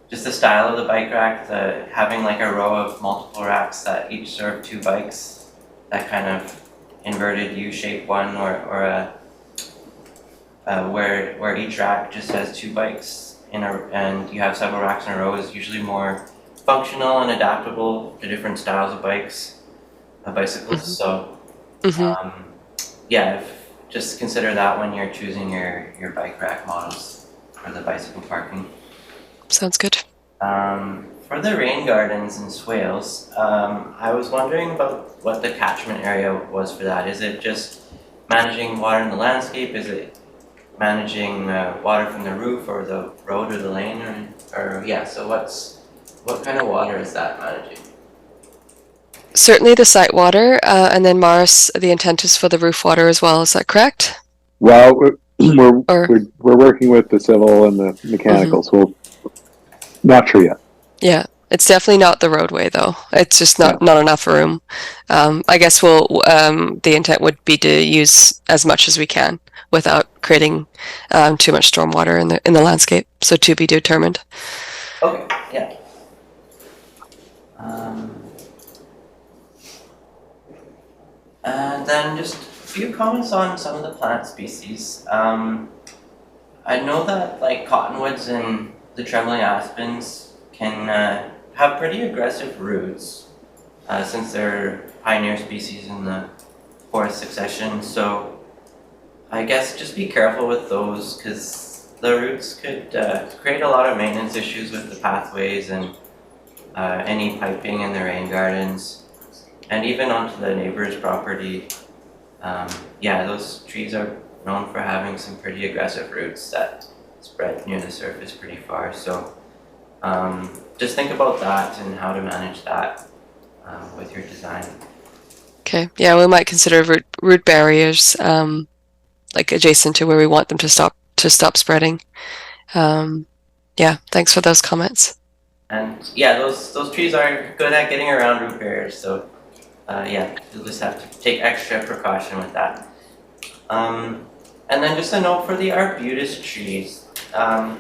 just the style of the bike rack, having like a row of multiple racks that each serve 2 bikes, that kind of inverted U-shaped one, or where each rack just has 2 bikes and you have several racks in a row is usually more functional and adaptable to different styles of bicycles. So yeah, just consider that when you're choosing your bike rack models for the bicycle parking. Sounds good. For the rain gardens and swales, I was wondering about what the catchment area was for that. Is it just managing water in the landscape? Is it managing water from the roof or the road or the lane? Or yeah, so what kind of water is that managing? Certainly the site water, and then Maris, the intent is for the roof water as well. Is that correct? Well, we're working with the civil and the mechanical, so we'll, not sure yet. Yeah, it's definitely not the roadway though. It's just not enough room. I guess the intent would be to use as much as we can without creating too much stormwater in the landscape. So to be determined. Okay, yeah. And then just a few comments on some of the plant species. I know that like cottonwoods and the trembling aspens can have pretty aggressive roots since they're pioneer species in the forest succession. So I guess just be careful with those because the roots could create a lot of maintenance issues with the pathways and any piping in the rain gardens and even onto the neighbor's property. Yeah, those trees are known for having some pretty aggressive roots that spread near the surface pretty far. So just think about that and how to manage that with your design. Okay, yeah, we might consider root barriers, like adjacent to where we want them to stop spreading. Yeah, thanks for those comments. And yeah, those trees are good at getting around root barriers. So yeah, you'll just have to take extra precaution with that. And then just a note for the arbutus trees. I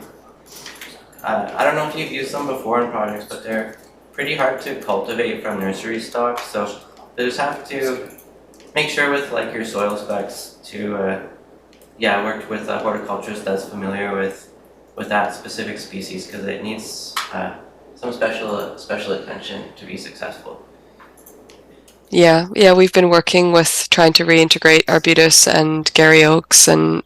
don't know if you've used them before in projects, but they're pretty hard to cultivate from nursery stock. So you just have to make sure with like your soil specs to yeah, work with a horticulturist that's familiar with that specific species because it needs some special attention to be successful. Yeah, we've been working with trying to reintegrate arbutus and Gary oaks, and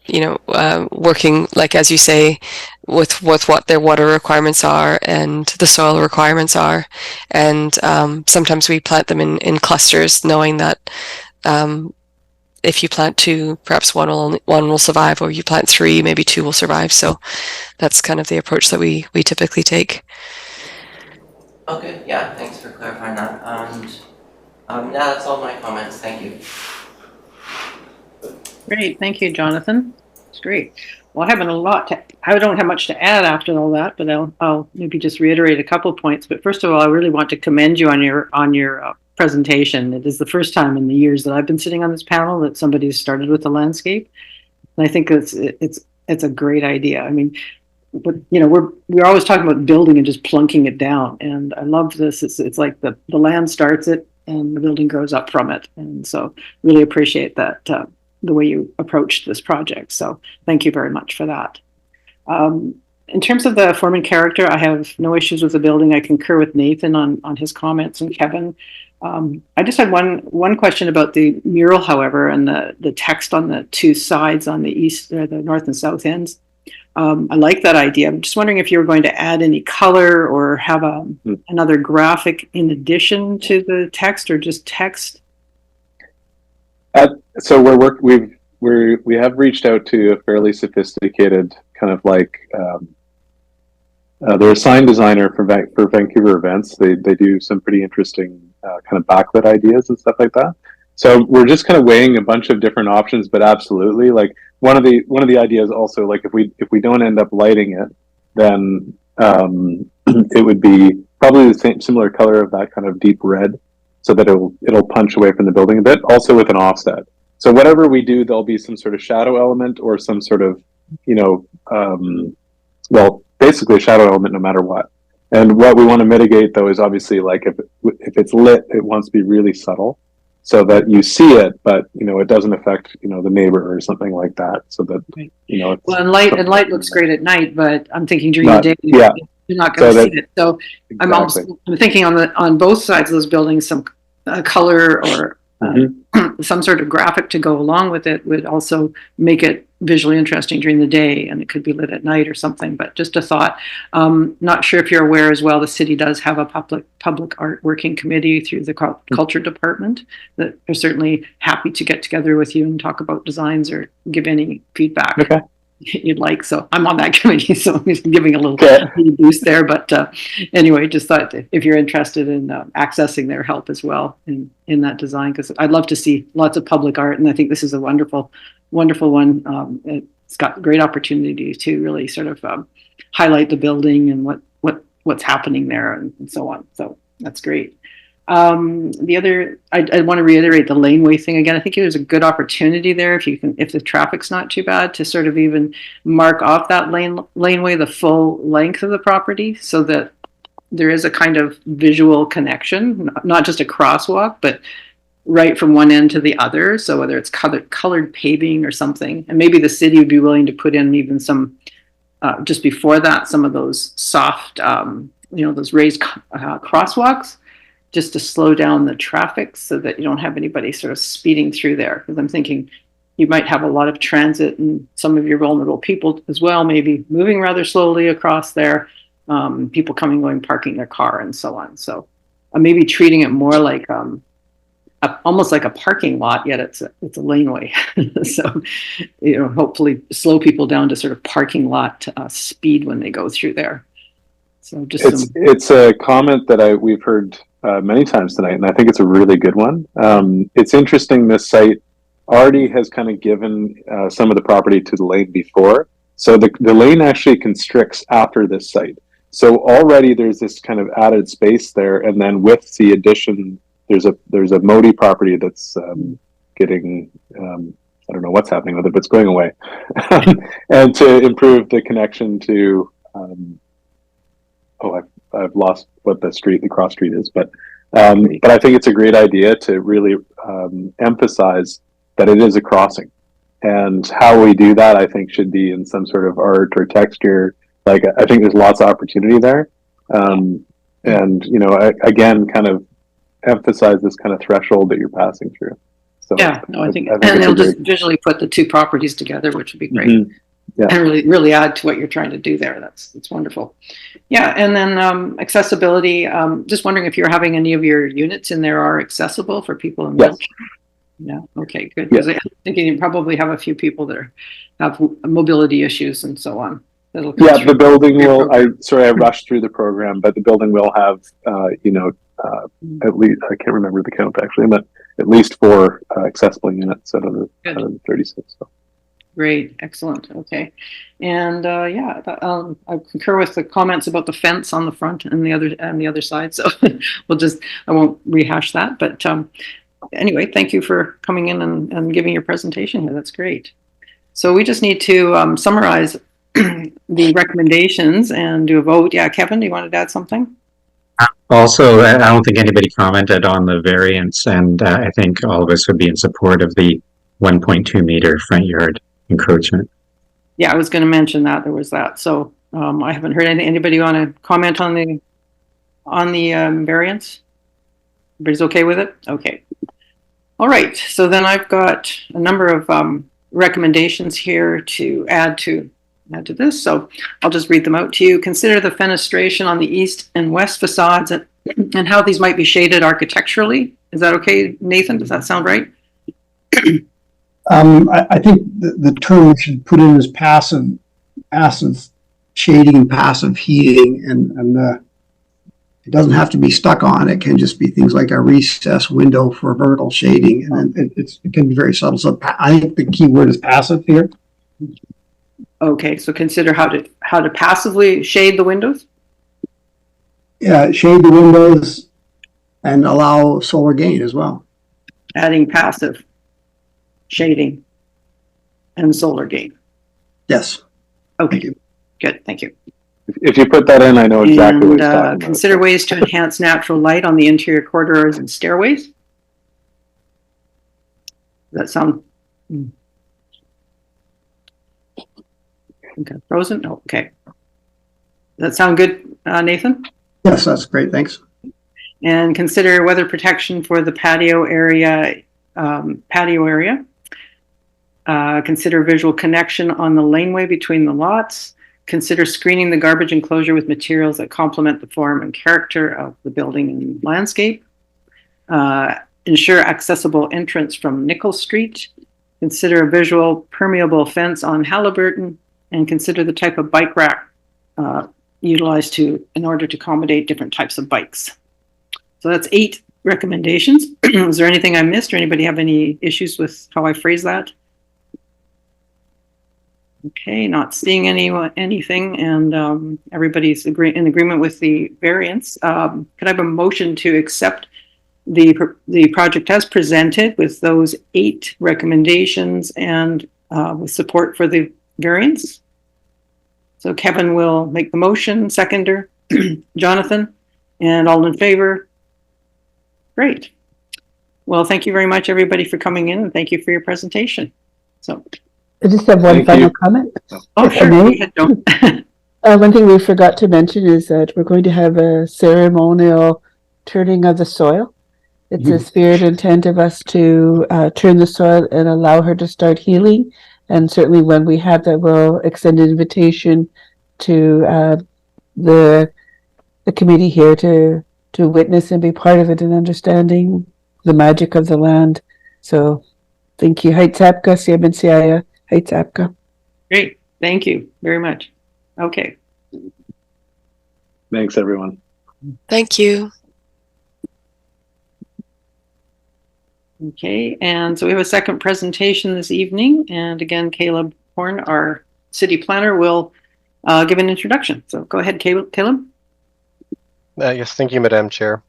working like as you say, with what their water requirements are and the soil requirements are, and sometimes we plant them in clusters, knowing that if you plant 2, perhaps one will survive, or you plant 3, maybe 2 will survive. So that's kind of the approach that we typically take. Okay, yeah, thanks for clarifying that. And yeah, that's all my comments. Thank you. Great, thank you, Jonathan. It's great. Well, I don't have much to add after all that, but I'll maybe just reiterate a couple points. But first of all, I really want to commend you on your presentation. It is the first time in the years that I've been sitting on this panel that somebody has started with the landscape, and I think it's a great idea. I mean, but we're always talking about building and just plunking it down, and I love this. It's like the land starts it and the building grows up from it, and so really appreciate that the way you approached this project. So thank you very much for that. In terms of the form and character, I have no issues with the building. I concur with Nathan on his comments and Kevin. I just had one question about the mural, however, and the text on the 2 sides on the east, or the north and south ends. I like that idea. I'm just wondering if you were going to add any color or have another graphic in addition to the text, or just text. So we have reached out to a fairly sophisticated kind of like they're a sign designer for Vancouver events. They do some pretty interesting kind of backlit ideas and stuff like that. So we're just kind of weighing a bunch of different options, but absolutely, like one of the ideas also, like if we don't end up lighting it, then it would be probably the similar color of that kind of deep red, so that it'll punch away from the building a bit, also with an offset. So whatever we do, there'll be some sort of shadow element or some sort of well, basically a shadow element no matter what. And what we want to mitigate though is obviously like if it's lit, it wants to be really subtle so that you see it, but it doesn't affect, the neighbor or something like that. So that, it's Well, and light looks great at night, but I'm thinking during Not- the day, yeah. you're not going to see it. So I'm exactly. I'm thinking on both sides of those buildings, some color or some sort of graphic to go along with it would also make it visually interesting during the day, and it could be lit at night or something. But just a thought. Not sure if you're aware as well, the city does have a public art working committee through the culture department that are certainly happy to get together with you and talk about designs or give any feedback. Okay. You'd like. So I'm on that committee, so I'm just giving a little Okay. boost there. But anyway, just thought if you're interested in accessing their help as well in that design, because I'd love to see lots of public art, and I think this is a wonderful one. It's got great opportunity to really sort of highlight the building and what's happening there and so on. So that's great. The other, I want to reiterate the laneway thing again. I think there's a good opportunity there if the traffic's not too bad, to sort of even mark off that laneway the full length of the property so that there is a kind of visual connection, not just a crosswalk, but right from one end to the other. So whether it's colored paving or something, and maybe the city would be willing to put in even some, just before that, some of those soft, those raised crosswalks, just to slow down the traffic so that you don't have anybody sort of speeding through there. Because I'm thinking you might have a lot of transit and some of your vulnerable people as well, maybe moving rather slowly across there, people coming, going, parking their car and so on. So maybe treating it more like almost like a parking lot, yet it's a laneway. So, hopefully slow people down to sort of parking lot speed when they go through there. So just it's a comment that we've heard many times tonight, and I think it's a really good one. It's interesting. This site already has kind of given some of the property to the lane before, so the lane actually constricts after this site. So already there's this kind of added space there, and then with the addition, there's a Modi property that's getting I don't know what's happening with it, but it's going away, and to improve the connection to. I've lost what the cross street is, but I think it's a great idea to really emphasize that it is a crossing, and how we do that, I think, should be in some sort of art or texture. Like, I think there's lots of opportunity there, and again, kind of emphasize this kind of threshold that you're passing through. So yeah, no, I think and they'll just visually put the two properties together, which would be great. Mm-hmm. Yeah. And really add to what you're trying to do there. That's wonderful. Yeah, and then accessibility. Just wondering if you're having any of your units in there are accessible for people in wheelchairs. Yeah. Okay. Good. Because I'm thinking you probably have a few people that have mobility issues and so on. Yeah, the building will. I rushed through the program, but the building will have at least, I can't remember the count actually, but at least 4 accessible units out of the 36. So. Great, excellent. Okay, and I concur with the comments about the fence on the front and the other side. So I won't rehash that. But anyway, thank you for coming in and giving your presentation here. That's great. So we just need to summarize the recommendations and do a vote. Yeah, Kevin, do you want to add something? Also, I don't think anybody commented on the variance, and I think all of us would be in support of the 1.2 meter front yard encroachment. Yeah, I was going to mention that there was that. So I haven't heard anything. Anybody want to comment on the variance? Everybody's okay with it? Okay. All right. So then I've got a number of recommendations here to add to this. So I'll just read them out to you. Consider the fenestration on the east and west facades and how these might be shaded architecturally. Is that okay, Nathan? Does that sound right? I think the term we should put in is passive shading, passive heating, and it doesn't have to be stuck on. It can just be things like a recessed window for vertical shading, and it can be very subtle. So I think the key word is passive here. Okay, so consider how to passively shade the windows. Yeah, shade the windows and allow solar gain as well. Adding passive shading and solar gain. Yes. Okay, good, thank you. If you put that in, I know exactly what And he's talking about. consider ways to enhance natural light on the interior corridors and stairways. Does that sound? Okay, frozen? Oh, okay. Does that sound good, Nathan? Yes, that's great. Thanks. And consider weather protection for the patio area. Consider visual connection on the laneway between the lots. Consider screening the garbage enclosure with materials that complement the form and character of the building and landscape. Ensure accessible entrance from Nichols Street. Consider a visual permeable fence on Halliburton, and consider the type of bike rack utilized in order to accommodate different types of bikes. So that's 8 recommendations. Is there anything I missed, or anybody have any issues with how I phrase that? Okay, not seeing anything, and everybody's in agreement with the variance. Could I have a motion to accept the project as presented with those 8 recommendations and with support for the variance? So Kevin will make the motion, seconder, Jonathan, and all in favor? Great. Well, thank you very much, everybody, for coming in, and thank you for your presentation. So. I just have one final comment. Oh, if I sure. may. Go ahead, Joan. One thing we forgot to mention is that we're going to have a ceremonial turning of the soil. It's a spirit intent of us to turn the soil and allow her to start healing. And certainly when we have that, we'll extend an invitation to the committee here to witness and be part of it and understanding the magic of the land. So thank you. Heitzapka, Siabensiaya, Heitzapka. Great. Thank you very much. Okay. Thanks, everyone. Thank you. Okay, and so we have a second presentation this evening, and again, Caleb Horn, our city planner, will give an introduction. So go ahead, Caleb. Yes, thank you, Madam Chair.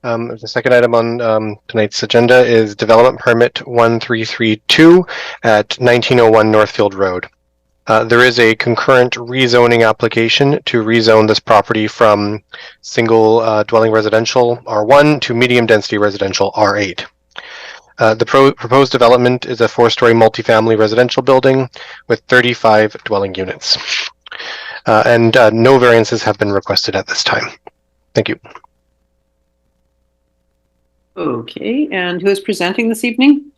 The second item on tonight's agenda is Development Permit 1332 at 1901 Northfield Road. There is a concurrent rezoning application to rezone this property from single dwelling residential R1 to medium density residential R8. The proposed development is a 4-story multifamily residential building with 35 dwelling units. And no variances have been requested at this time. Thank you. Okay, and who is presenting this evening?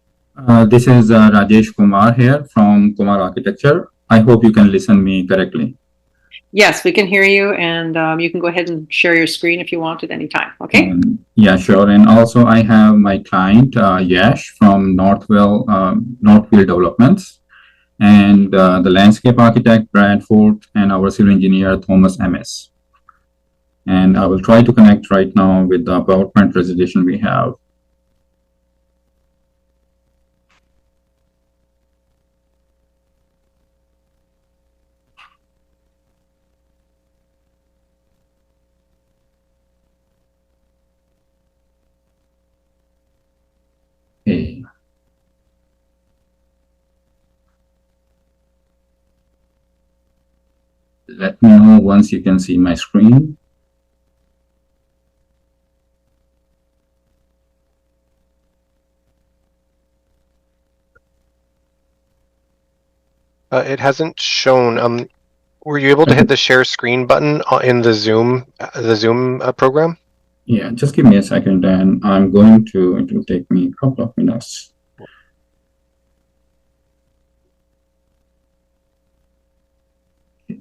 This is Rajesh Kumar here from Kumar Architecture. I hope you can listen me correctly. Yes, we can hear you, and you can go ahead and share your screen if you want at any time. Okay. Yeah, sure. And also I have my client Yash from Northfield Developments, and the landscape architect Bradford, and our civil engineer Thomas MS. And I will try to connect right now with the PowerPoint presentation we have. Okay. Let me know once you can see my screen. It hasn't shown. Were you able to hit the share screen button in the Zoom program? Yeah, just give me a second, and I'm going to. It will take me a couple of minutes. Okay.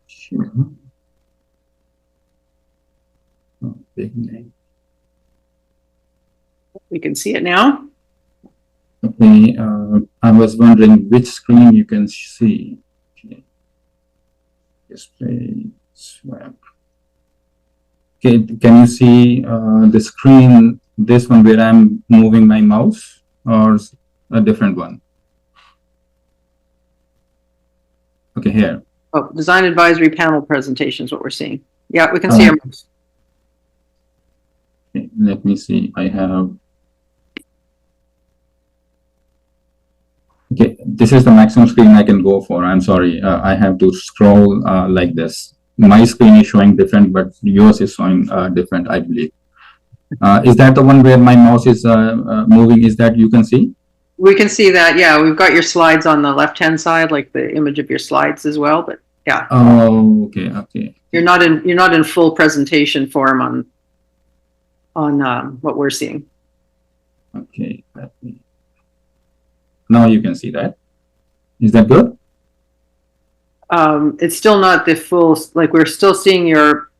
Sure. Oh, big name. We can see it now. Okay, I was wondering which screen you can see. Okay. Display swap. Okay, can you see the screen, this one where I'm moving my mouse, or a different one? Okay, here. Oh, design advisory panel presentation is what we're seeing. Yeah, we can see our mouse. Okay, let me see. I have. Okay, this is the maximum screen I can go for. I'm sorry, I have to scroll like this. My screen is showing different, but yours is showing different, I believe. Is that the one where my mouse is moving? Is that you can see? We can see that. Yeah, we've got your slides on the left-hand side, like the image of your slides as well. But yeah. Oh, okay, okay. You're not in full presentation form on what we're seeing. Okay. Now you can see that. Is that good? It's still not the full. Like we're still seeing your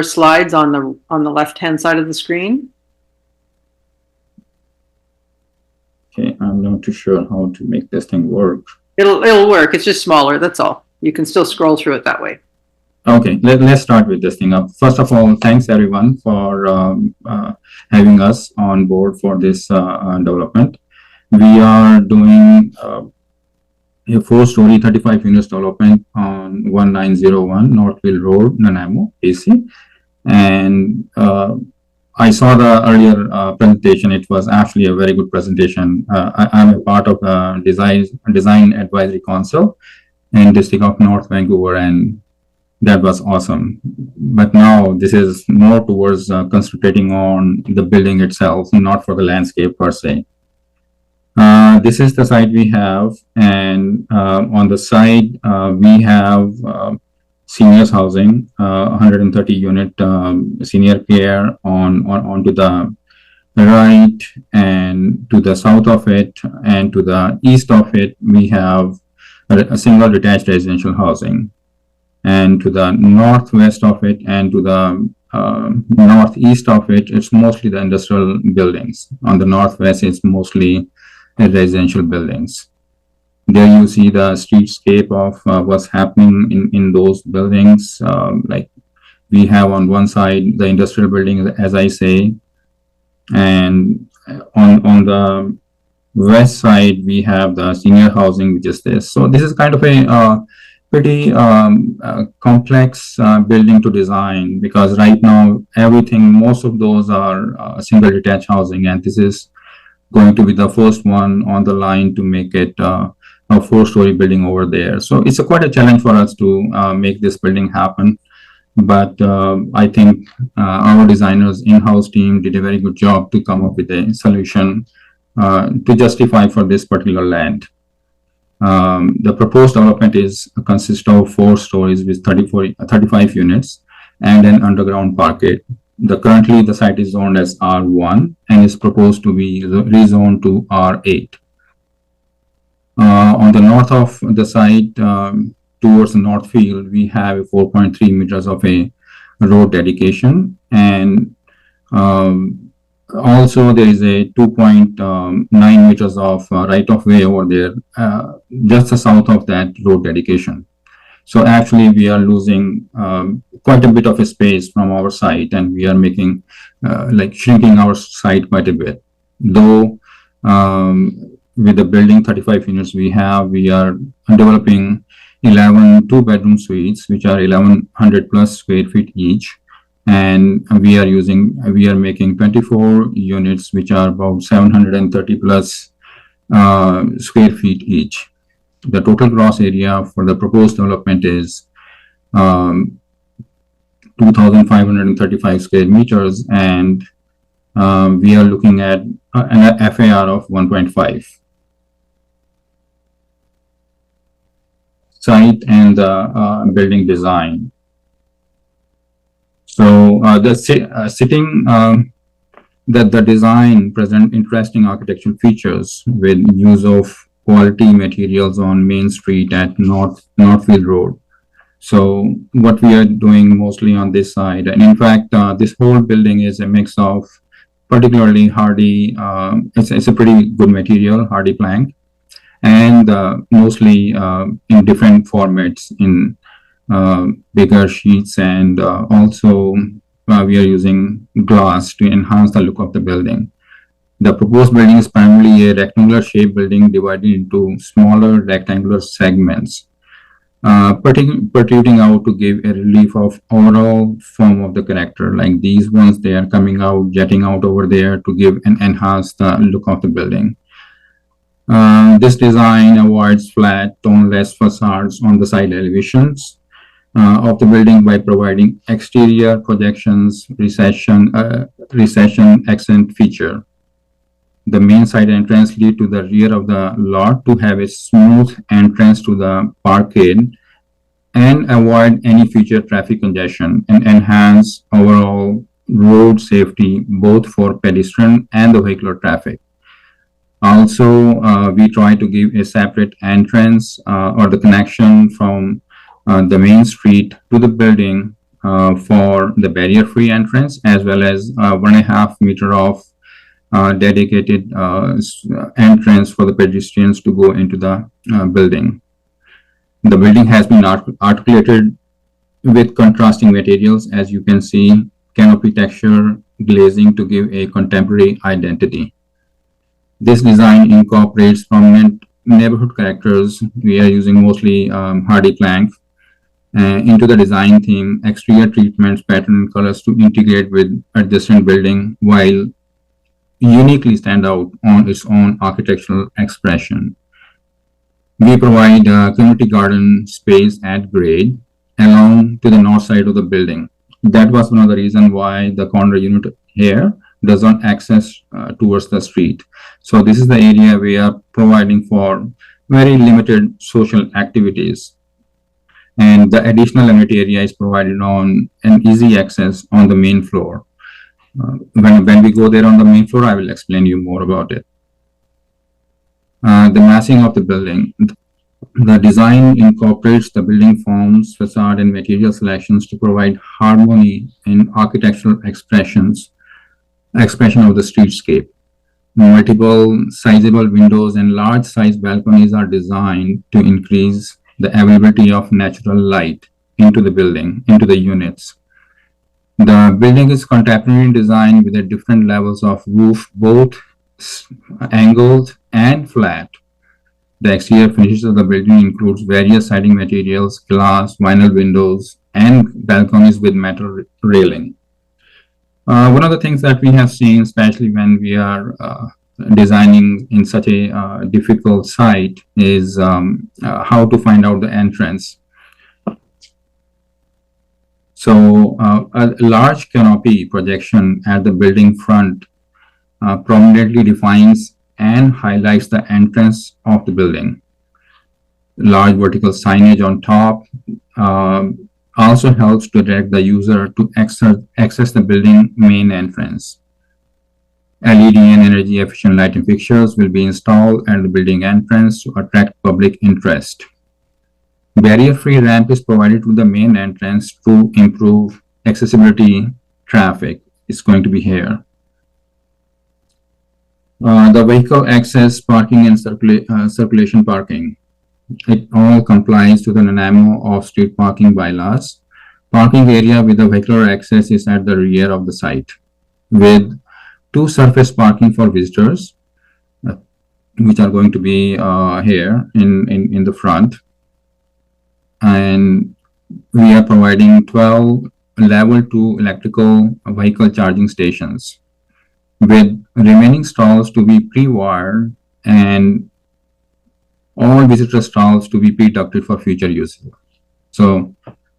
slides on the left-hand side of the screen. Okay, I'm not too sure how to make this thing work. It'll work. It's just smaller. That's all. You can still scroll through it that way. Okay, let's start with this thing up. First of all, thanks everyone for having us on board for this development. We are doing a 4-story 35 units development on 1901 Northfield Road, Nanaimo, BC. And I saw the earlier presentation. It was actually a very good presentation. I'm a part of the Design Advisory Council in District of North Vancouver, and that was awesome. But now this is more towards concentrating on the building itself, not for the landscape per se. This is the site we have, and on the side we have seniors housing, 130 unit senior care onto the right, and to the south of it and to the east of it we have a single detached residential housing, and to the northwest of it and to the northeast of it, it's mostly the industrial buildings. On the northwest, it's mostly residential buildings. There you see the streetscape of what's happening in those buildings. Like we have on one side the industrial building, as I say, and on the west side we have the senior housing, which is this. So this is kind of a pretty complex building to design, because right now most of those are single detached housing, and this is going to be the first one on the line to make it a 4-story building over there. So it's quite a challenge for us to make this building happen. But I think our designers in-house team did a very good job to come up with a solution to justify for this particular land. The proposed development consists of 4 stories with 35 units and an underground parkade. Currently the site is zoned as R1 and is proposed to be rezoned to R8. On the north of the site, towards the Northfield, we have 4.3 meters of a road dedication, and also there is a 2.9 meters of right-of-way over there, just south of that road dedication. So actually we are losing quite a bit of a space from our site, and we are making shrinking our site quite a bit. Though with the building 35 units we are developing 11 2-bedroom suites, which are 1100 plus square feet each, and we are making 24 units, which are about 730 plus square feet each. The total gross area for the proposed development is 2,535 square meters, and we are looking at an FAR of 1.5. Site and the building design. So the design present interesting architectural features with use of quality materials on Main Street at Northfield Road. So what we are doing mostly on this side, and in fact, this whole building is a mix of particularly hardy, it's a pretty good material, hardy plank, and mostly in different formats, in bigger sheets, and also we are using glass to enhance the look of the building. The proposed building is primarily a rectangular shaped building divided into smaller rectangular segments, protruding out to give a relief of overall form of the character. Like these ones, they are coming out, jetting out over there to give and enhance the look of the building. This design avoids flat, toneless facades on the side elevations of the building by providing exterior projections, recession accent feature. The main side entrance lead to the rear of the lot to have a smooth entrance to the parkade and avoid any future traffic congestion and enhance overall road safety both for pedestrian and the vehicular traffic. Also, we try to give a separate entrance or the connection from the main street to the building for the barrier-free entrance, as well as 1.5 meter of dedicated entrance for the pedestrians to go into the building. The building has been articulated with contrasting materials, as you can see, canopy texture, glazing to give a contemporary identity. This design incorporates prominent neighborhood characters. We are using mostly hardy plank into the design theme, exterior treatments, pattern and colors to integrate with adjacent building while uniquely stand out on its own architectural expression. We provide a community garden space at grade along to the north side of the building. That was one of the reasons why the corner unit here does not access towards the street. So this is the area we are providing for very limited social activities. And the additional amenity area is provided on an easy access on the main floor. When we go there on the main floor, I will explain you more about it. The massing of the building. The design incorporates the building forms, facade, and material selections to provide harmony in architectural expression of the streetscape. Multiple sizable windows and large size balconies are designed to increase the availability of natural light into the building, into the units. The building is contemporary design with different levels of roof, both angled and flat. The exterior finishes of the building includes various siding materials, glass, vinyl windows, and balconies with metal railing. One of the things that we have seen, especially when we are designing in such a difficult site, is how to find out the entrance. So a large canopy projection at the building front prominently defines and highlights the entrance of the building. Large vertical signage on top also helps to direct the user to access the building main entrance. LED and energy efficient lighting fixtures will be installed at the building entrance to attract public interest. Barrier-free ramp is provided to the main entrance to improve accessibility. Traffic is going to be here. The vehicle access, parking, and circulation parking. It all complies to the NAMO of street parking bylaws. Parking area with the vehicular access is at the rear of the site, with 2 surface parking for visitors, which are going to be here in the front. And we are providing 12 level 2 electrical vehicle charging stations, with remaining stalls to be pre-wired and all visitor stalls to be pre-ducted for future use. So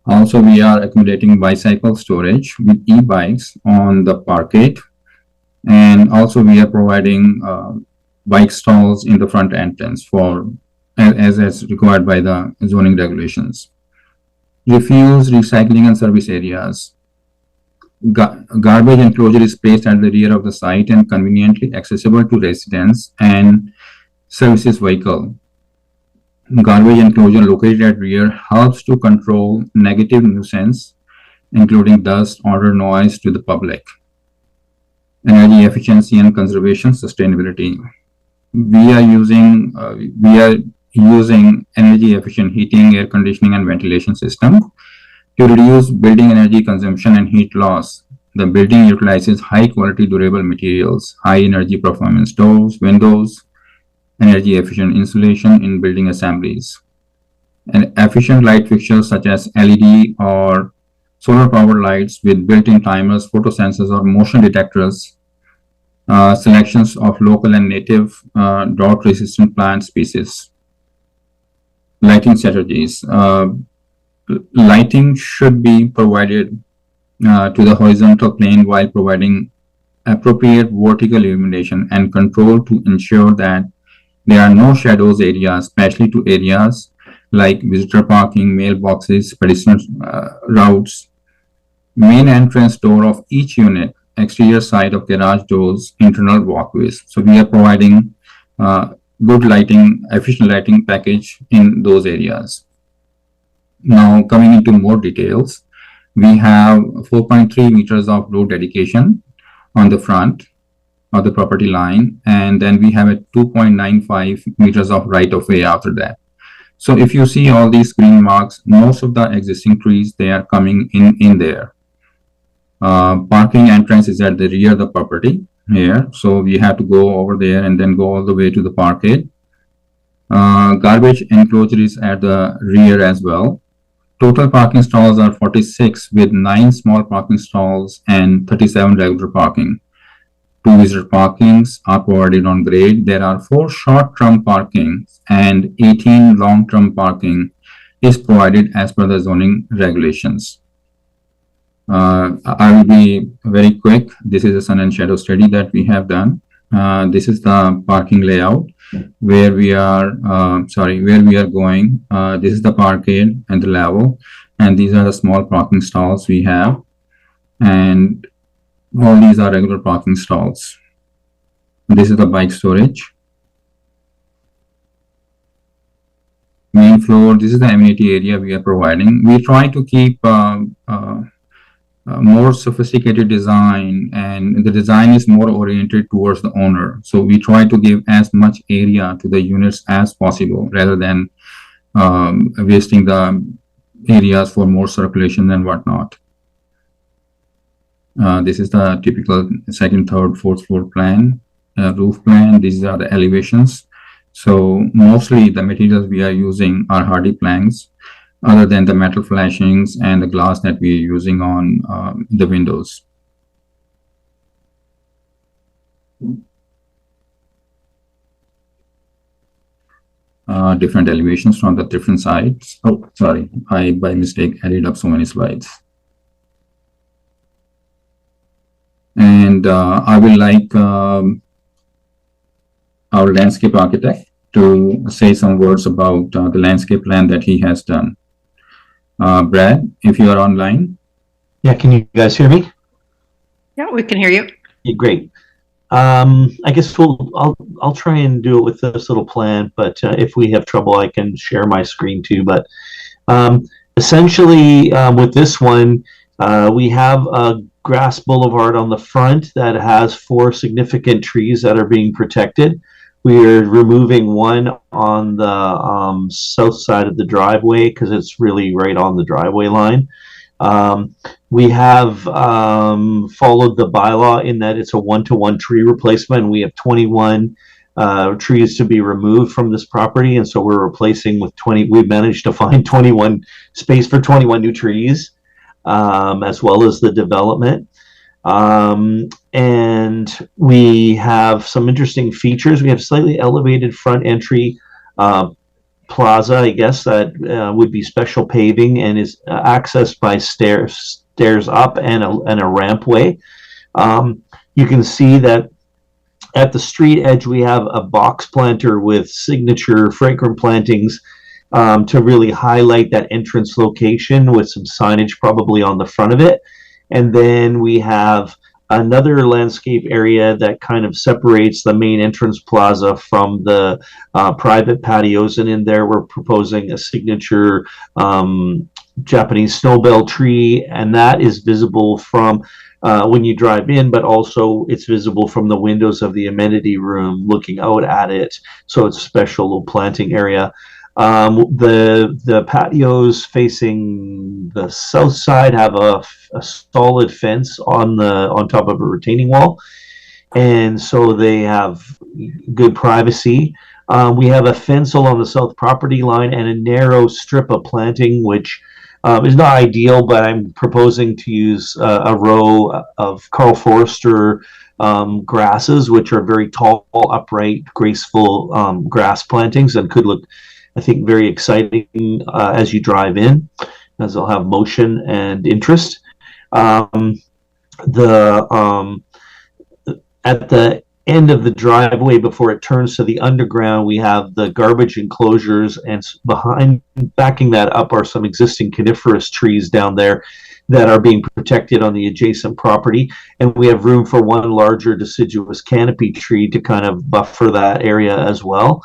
also we are accommodating bicycle storage with e-bikes on the parkade, and also we are providing bike stalls in the front entrance for as required by the zoning regulations. Refuse, recycling, and service areas. Garbage enclosure is placed at the rear of the site and conveniently accessible to residents and services vehicle. Garbage enclosure located at rear helps to control negative nuisance, including dust, odor, noise to the public. Energy efficiency and conservation sustainability. We are using energy efficient heating, air conditioning, and ventilation system to reduce building energy consumption and heat loss. The building utilizes high quality durable materials, high energy performance doors, windows, energy efficient insulation in building assemblies, and efficient light fixtures such as LED or solar powered lights with built-in timers, photo sensors, or motion detectors selections of local and native drought-resistant plant species. Lighting strategies. Lighting should be provided to the horizontal plane while providing appropriate vertical illumination and control to ensure that there are no shadows areas, especially to areas like visitor parking, mailboxes, pedestrian routes. Main entrance door of each unit, exterior side of garage doors, internal walkways. So we are providing good lighting, efficient lighting package in those areas. Now coming into more details, we have 4.3 meters of road dedication on the front of the property line, and then we have a 2.95 meters of right of way after that. So if you see all these green marks, most of the existing trees, they are coming in there. Parking entrance is at the rear of the property here, so we have to go over there and then go all the way to the parkade. Garbage enclosure is at the rear as well. Total parking stalls are 46 with 9 small parking stalls and 37 regular parking. 2 visitor parkings are provided on grade. There are 4 short-term parkings and 18 long-term parking is provided as per the zoning regulations. I will be very quick. This is a sun and shadow study that we have done. This is the parking layout where we are going. This is the parkade and the level, and these are the small parking stalls we have, and all these are regular parking stalls. This is the bike storage. Main floor, this is the amenity area we are providing. We try to keep more sophisticated design, and the design is more oriented towards the owner. So we try to give as much area to the units as possible rather than wasting the areas for more circulation and whatnot. This is the typical second, third, fourth floor plan, roof plan. These are the elevations. So mostly the materials we are using are hardy planks, other than the metal flashings and the glass that we are using on the windows. Different elevations from the different sides. Oh, sorry, I by mistake added up so many slides. And I will like our landscape architect to say some words about the landscape plan that he has done. Brad, if you are online. Yeah, can you guys hear me? Yeah, we can hear you. Yeah, great. I guess I'll try and do it with this little plan, but if we have trouble, I can share my screen too. But essentially, with this one, we have a grass boulevard on the front that has 4 significant trees that are being protected. We are removing one on the south side of the driveway because it's really right on the driveway line. We have followed the bylaw in that it's a 1-to-1 tree replacement. We have 21 trees to be removed from this property, and so we're replacing with 20. We've managed to find 21 space for 21 new trees, as well as the development. And we have some interesting features. We have slightly elevated front entry plaza, I guess, that would be special paving and is accessed by stairs up and a rampway. You can see that at the street edge we have a box planter with signature fragrant plantings to really highlight that entrance location with some signage probably on the front of it. And then we have another landscape area that kind of separates the main entrance plaza from the private patios. And in there, we're proposing a signature Japanese snowbell tree. And that is visible from when you drive in, but also it's visible from the windows of the amenity room looking out at it. So it's a special little planting area. The patios facing the south side have a solid fence on top of a retaining wall, and so they have good privacy. We have a fence along the south property line and a narrow strip of planting which is not ideal, but I'm proposing to use a row of Carl Forster grasses, which are very tall, upright, graceful grass plantings and could look, I think, very exciting as you drive in, as they'll have motion and interest. At the end of the driveway before it turns to the underground, we have the garbage enclosures, and backing that up are some existing coniferous trees down there that are being protected on the adjacent property, and we have room for one larger deciduous canopy tree to kind of buffer that area as well.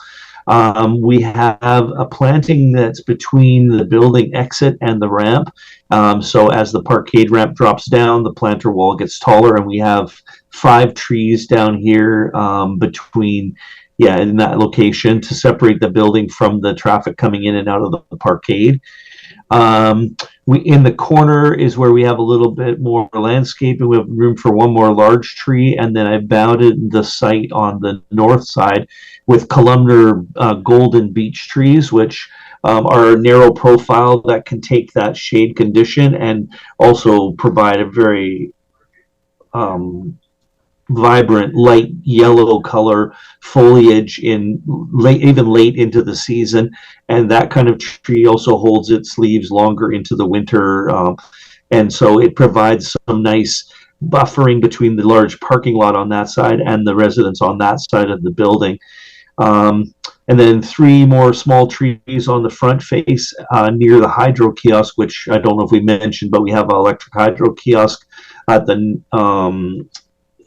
We have a planting that's between the building exit and the ramp. So as the parkade ramp drops down, the planter wall gets taller, and we have 5 trees down here in that location to separate the building from the traffic coming in and out of the parkade. In the corner is where we have a little bit more landscape, and we have room for one more large tree, and then I bounded the site on the north side with columnar golden beech trees, which are a narrow profile that can take that shade condition and also provide a very vibrant light yellow color foliage even late into the season, and that kind of tree also holds its leaves longer into the winter, and so it provides some nice buffering between the large parking lot on that side and the residents on that side of the building. And then 3 more small trees on the front face near the hydro kiosk, which I don't know if we mentioned, but we have an electric hydro kiosk at the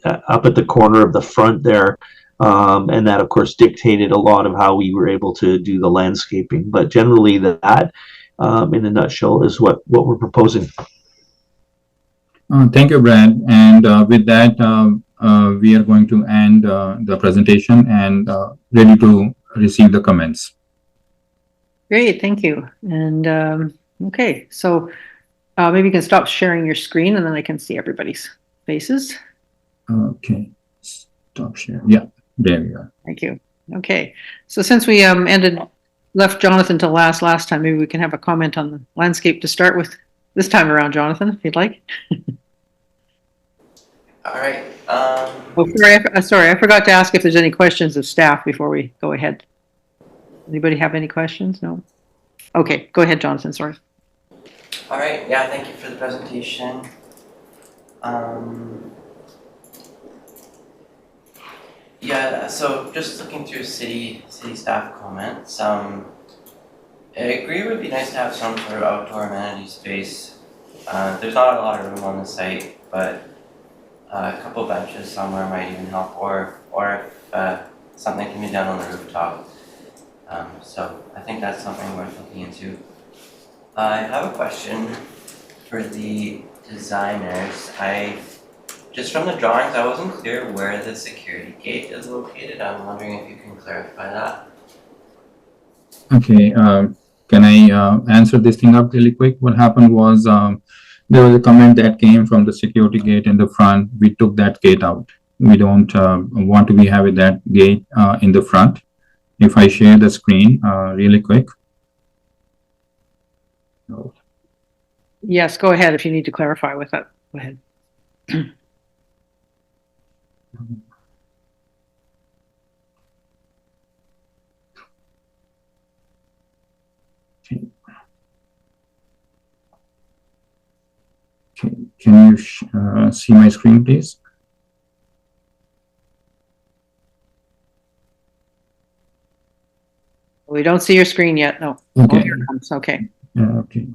up at the corner of the front there, and that of course dictated a lot of how we were able to do the landscaping. But generally, that in a nutshell is what we're proposing. Thank you, Brad. And with that, we are going to end the presentation and ready to receive the comments. Great, thank you. And okay, so maybe you can stop sharing your screen, and then I can see everybody's faces. Okay, stop share. Yeah, there we are. Thank you. Okay, so since we left Jonathan to last time, maybe we can have a comment on the landscape to start with this time around, Jonathan, if you'd like. All right. Sorry, I forgot to ask if there's any questions of staff before we go ahead. Anybody have any questions? No? Okay, go ahead, Jonathan, sorry. All right, yeah, thank you for the presentation. Yeah, so just looking through city staff comments, I agree it would be nice to have some sort of outdoor amenity space. There's not a lot of room on the site, but a couple benches somewhere might even help, or if something can be done on the rooftop. So I think that's something worth looking into. I have a question for the designers. Just from the drawings, I wasn't clear where the security gate is located. I'm wondering if you can clarify that. Okay, can I answer this thing up really quick? What happened was there was a comment that came from the security gate in the front. We took that gate out. We don't want to be having that gate in the front. If I share the screen really quick. Yes, go ahead if you need to clarify with that. Go ahead. Okay, can you see my screen, please? We don't see your screen yet. No. Okay. Oh, here it comes. Okay. Yeah, okay.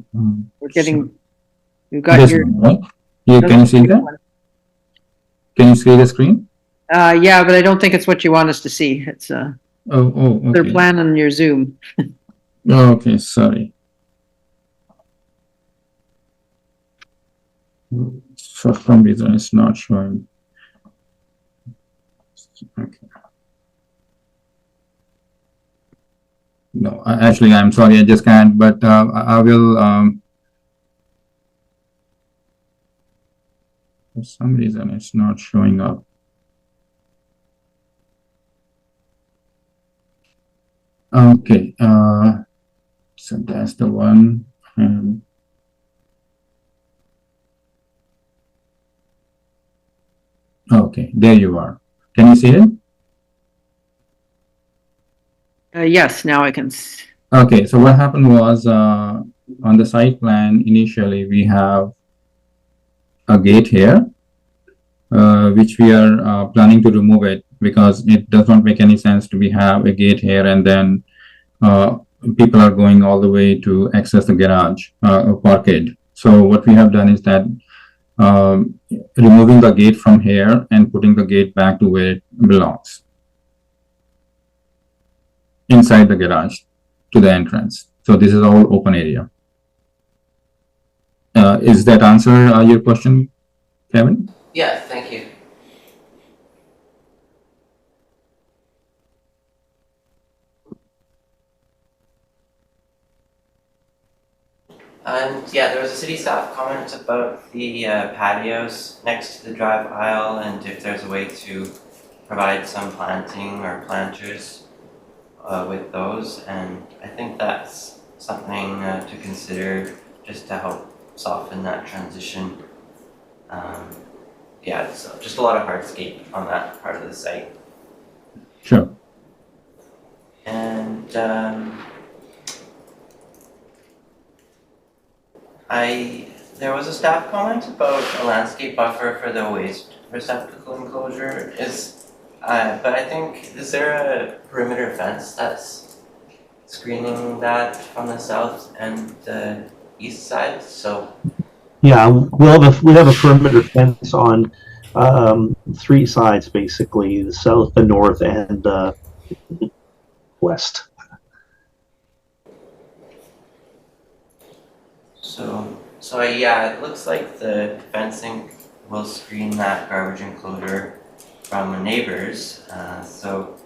We're getting. You've got your. Right? Yeah, can you see that? Can you see the screen? Yeah, but I don't think it's what you want us to see. It's okay. Their plan on your Zoom. Okay, sorry. For some reason, it's not showing. Okay. No, actually, I'm sorry, I just can't. But I will. For some reason, it's not showing up. Okay, so that's the one. Okay, there you are. Can you see it? Yes, now I can. Okay, so what happened was on the site plan initially we have a gate here, which we are planning to remove it because it does not make any sense to have a gate here and then people are going all the way to access the garage or parkade. So what we have done is that removing the gate from here and putting the gate back to where it belongs, inside the garage to the entrance. So this is all open area. Is that answer your question, Kevin? Yeah, thank you. And yeah, there was a city staff comment about the patios next to the drive aisle and if there's a way to provide some planting or planters with those. And I think that's something to consider just to help soften that transition. Yeah, so just a lot of hardscape on that part of the site. Sure. And there was a staff comment about a landscape buffer for the waste receptacle enclosure. But I think, is there a perimeter fence that's screening that from the south and the east side? So yeah, we have a perimeter fence on 3 sides, basically, the south, the north, and west. So yeah, it looks like the fencing will screen that garbage enclosure from the neighbors. So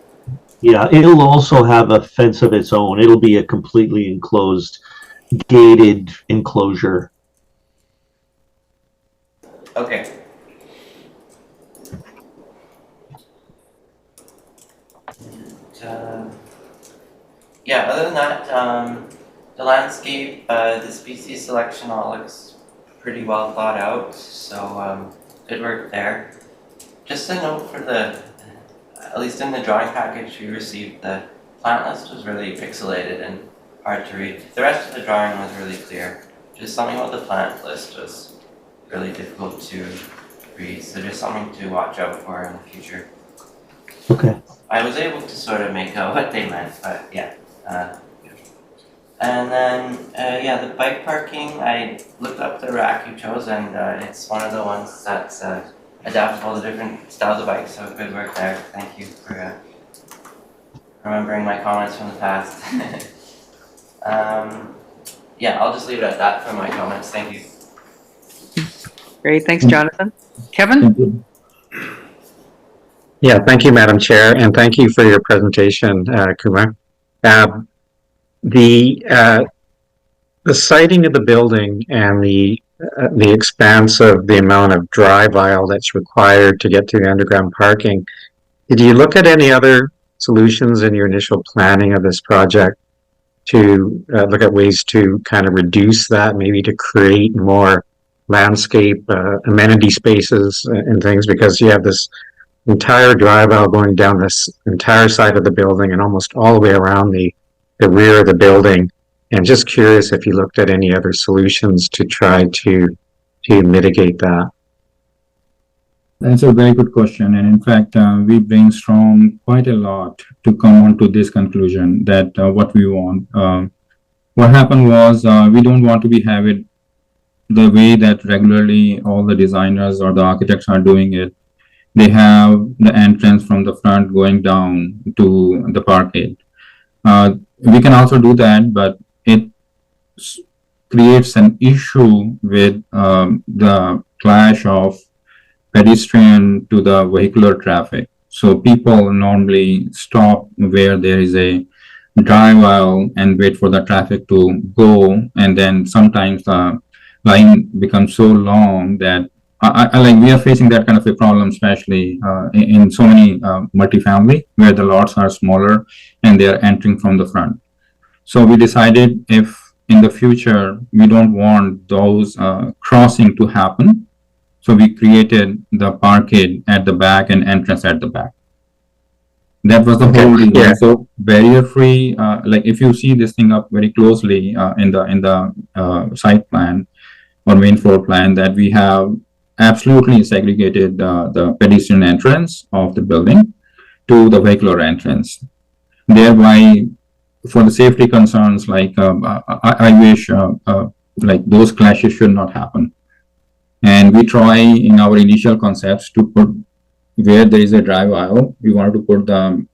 yeah, it'll also have a fence of its own. It'll be a completely enclosed, gated enclosure. okay. And, yeah, other than that, the landscape, the species selection all looks pretty well thought out, so good work there. Just a note for at least in the drawing package we received, the plant list was really pixelated and hard to read. The rest of the drawing was really clear. Just something about the plant list was really difficult to read, so just something to watch out for in the future. Okay. I was able to sort of make out what they meant, but yeah. And then, yeah, the bike parking, I looked up the rack you chose and it's one of the ones that's adaptable to different styles of bikes, so good work there. Thank you for remembering my comments from the past. Yeah, I'll just leave it at that for my comments. Thank you. Great, thanks, Jonathan. Kevin? Yeah, thank you, Madam Chair, and thank you for your presentation, Kumar. The siting of the building and the expanse of the amount of drive aisle that's required to get to the underground parking, did you look at any other solutions in your initial planning of this project to look at ways to kind of reduce that, maybe to create more landscape amenity spaces and things, because you have this entire drive aisle going down this entire side of the building and almost all the way around the rear of the building, and just curious if you looked at any other solutions to try to mitigate that. That's a very good question, and in fact, we brainstormed quite a lot to come on to this conclusion that what we want. What happened was we don't want to have it the way that regularly all the designers or the architects are doing it. They have the entrance from the front going down to the parkade. We can also do that, but it creates an issue with the clash of pedestrian to the vehicular traffic. So people normally stop where there is a drive aisle and wait for the traffic to go, and then sometimes the line becomes so long that I like we are facing that kind of a problem, especially in so many multifamily where the lots are smaller and they are entering from the front. So we decided if in the future we don't want those crossing to happen, So we created the parkade at the back and entrance at the back. That was the whole reason. Yeah. So barrier free, like if you see this thing up very closely in the site plan or main floor plan, that we have absolutely segregated the pedestrian entrance of the building to the vehicular entrance. Thereby, for the safety concerns, like I wish like those clashes should not happen. And we try in our initial concepts to put where there is a drive aisle, we wanted to put the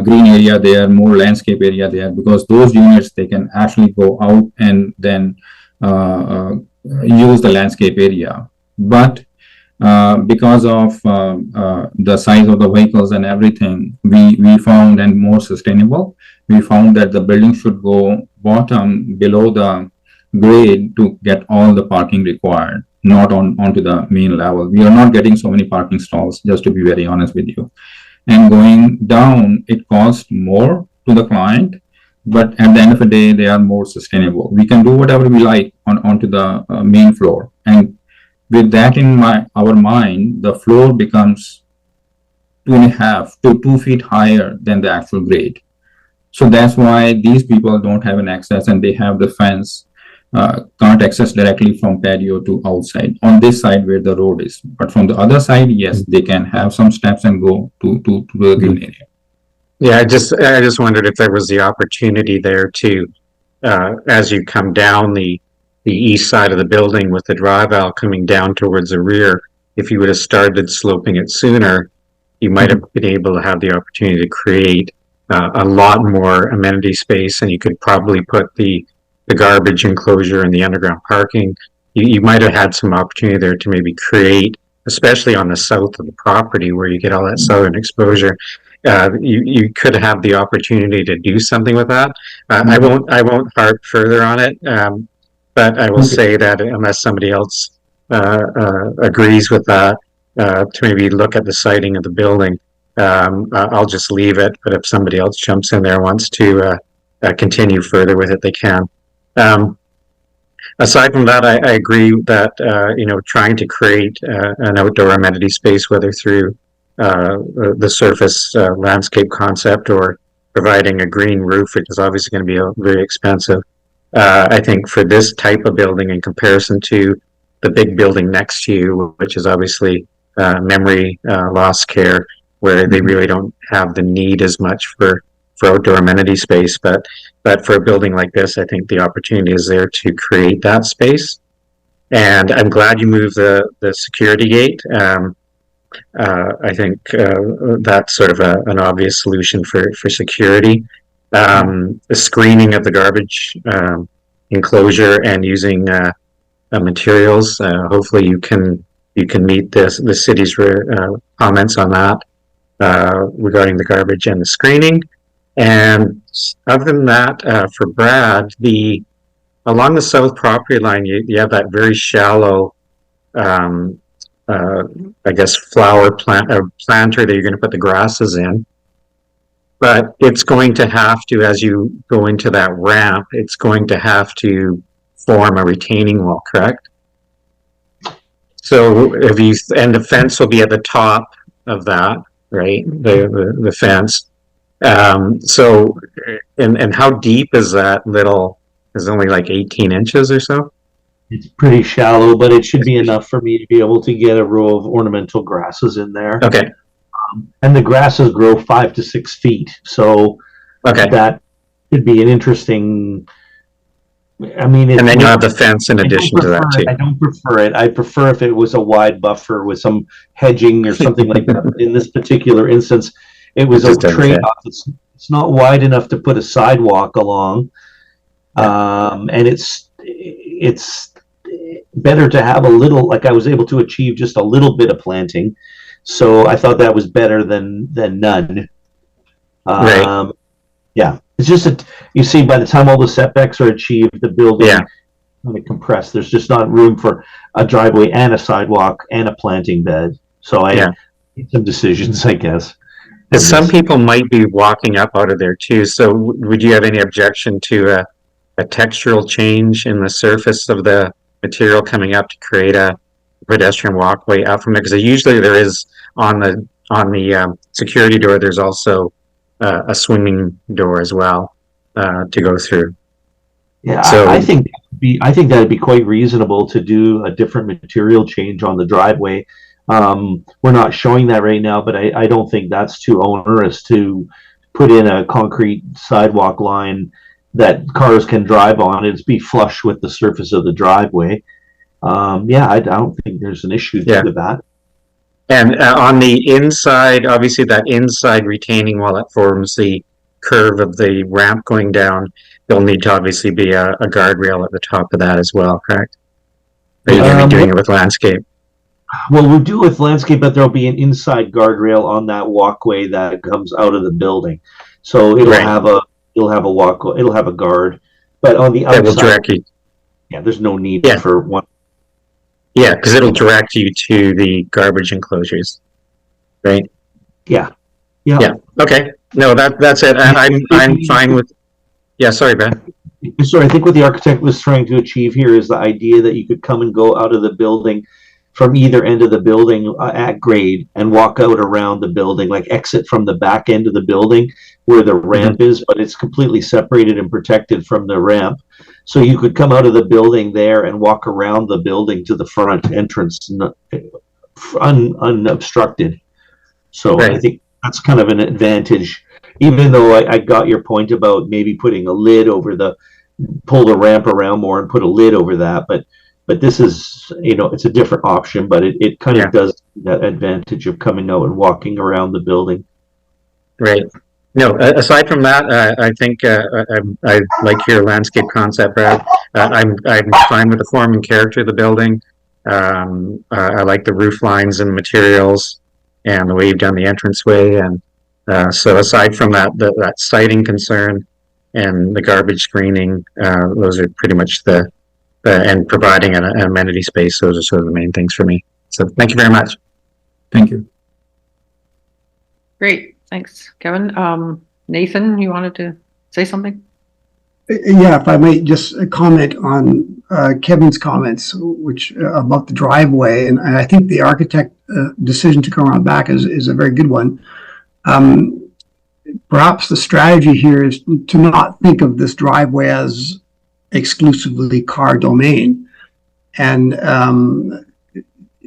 green area there, more landscape area there, because those units, they can actually go out and then use the landscape area. But because of the size of the vehicles and everything, we found, and more sustainable, we found that the building should go bottom below the grade to get all the parking required, not onto the main level. We are not getting so many parking stalls, just to be very honest with you. And going down, it costs more to the client, but at the end of the day, they are more sustainable. We can do whatever we like onto the main floor. And with that in our mind, the floor becomes 2.5 to 2 feet higher than the actual grade. So that's why these people don't have an access, and they have the fence, can't access directly from patio to outside on this side where the road is. But from the other side, yes, they can have some steps and go to the green area. Yeah, I just wondered if there was the opportunity there to, as you come down the east side of the building with the drive aisle coming down towards the rear, if you would have started sloping it sooner, you might have been able to have the opportunity to create a lot more amenity space, and you could probably put the garbage enclosure and the underground parking. You might have had some opportunity there to maybe create, especially on the south of the property where you get all that southern exposure. You could have the opportunity to do something with that. I won't harp further on it, but I will say that unless somebody else agrees with that, to maybe look at the siting of the building, I'll just leave it. But if somebody else jumps in there and wants to continue further with it, they can. Aside from that, I agree that trying to create an outdoor amenity space, whether through the surface landscape concept or providing a green roof, which is obviously going to be very expensive. I think for this type of building, in comparison to the big building next to you, which is obviously memory loss care, where they really don't have the need as much for outdoor amenity space, but for a building like this, I think the opportunity is there to create that space. And I'm glad you moved the security gate. I think that's sort of an obvious solution for security. The screening of the garbage enclosure and using materials. Hopefully, you can meet the city's comments on that regarding the garbage and the screening. And other than that, for Brad, along the south property line, you have that very shallow, I guess, flower planter that you're going to put the grasses in. But it's going to have to, as you go into that ramp, it's going to have to form a retaining wall, correct? So and the fence will be at the top of that, right? The fence. So, and how deep is that little? Is it only like 18 inches or so? It's pretty shallow, but it should be enough for me to be able to get a row of ornamental grasses in there. Okay. And the grasses grow 5 to 6 feet, so that could be an interesting. I mean, and then you have the fence in addition to that too. I don't prefer it. I prefer if it was a wide buffer with some hedging or something like that. In this particular instance, it was a trade-off. It's not wide enough to put a sidewalk along, and it's better to have a little. Like I was able to achieve just a little bit of planting, so I thought that was better than none. Right. Yeah, it's just you see, by the time all the setbacks are achieved, the building kind of compressed. There's just not room for a driveway and a sidewalk and a planting bed. So I made some decisions, I guess. Some people might be walking up out of there too. So would you have any objection to a textural change in the surface of the material coming up to create a pedestrian walkway out from there? Because usually there is on the security door. There's also a swinging door as well to go through. Yeah, So- I think that'd be quite reasonable to do a different material change on the driveway. We're not showing that right now, but I don't think that's too onerous to put in a concrete sidewalk line that cars can drive on. It'd be flush with the surface of the driveway. Yeah, I don't think there's an issue with that. And on the inside, obviously that inside retaining wall that forms the curve of the ramp going down, there'll need to obviously be a guardrail at the top of that as well, correct? Are you going to be doing it with landscape? Well, we'll do it with landscape, but there'll be an inside guardrail on that walkway that comes out of the building. So it'll have a walkway, it'll have a guard, but on the outside, will direct you. Yeah, there's no need for one. Yeah, because it'll direct you to the garbage enclosures, right? Yeah. Okay. No, that's it. I'm fine with. Yeah. Sorry, Ben. Sorry, I think what the architect was trying to achieve here is the idea that you could come and go out of the building from either end of the building at grade and walk out around the building, like exit from the back end of the building where the ramp is, but it's completely separated and protected from the ramp. So you could come out of the building there and walk around the building to the front entrance unobstructed. So I think that's kind of an advantage, even though I got your point about maybe putting a lid over pull the ramp around more and put a lid over that. But this is, it's a different option, but it kind of does that advantage of coming out and walking around the building. Right. No, aside from that, I think I like your landscape concept, Brad. I'm fine with the form and character of the building. I like the roof lines and materials and the way you've done the entranceway. And so aside from that sighting concern and the garbage screening, those are pretty much and providing an amenity space. Those are sort of the main things for me. So thank you very much. Thank you. Great. Thanks, Kevin. Nathan, you wanted to say something? Yeah, if I may just comment on Kevin's comments, which about the driveway, and I think the architect decision to come around back is a very good one. Perhaps the strategy here is to not think of this driveway as exclusively car domain, and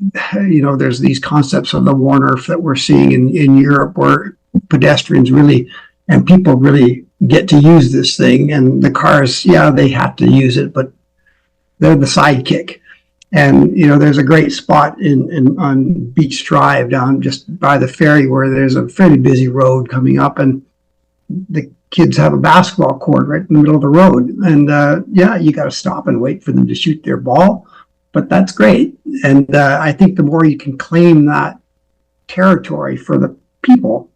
there's these concepts of the Wharf that we're seeing in Europe, where pedestrians really and people really get to use this thing, and the cars, they have to use it, but they're the sidekick. And there's a great spot on Beach Drive down just by the ferry where there's a fairly busy road coming up, and the kids have a basketball court right in the middle of the road, and you got to stop and wait for them to shoot their ball, but that's great. And I think the more you can claim that territory for the people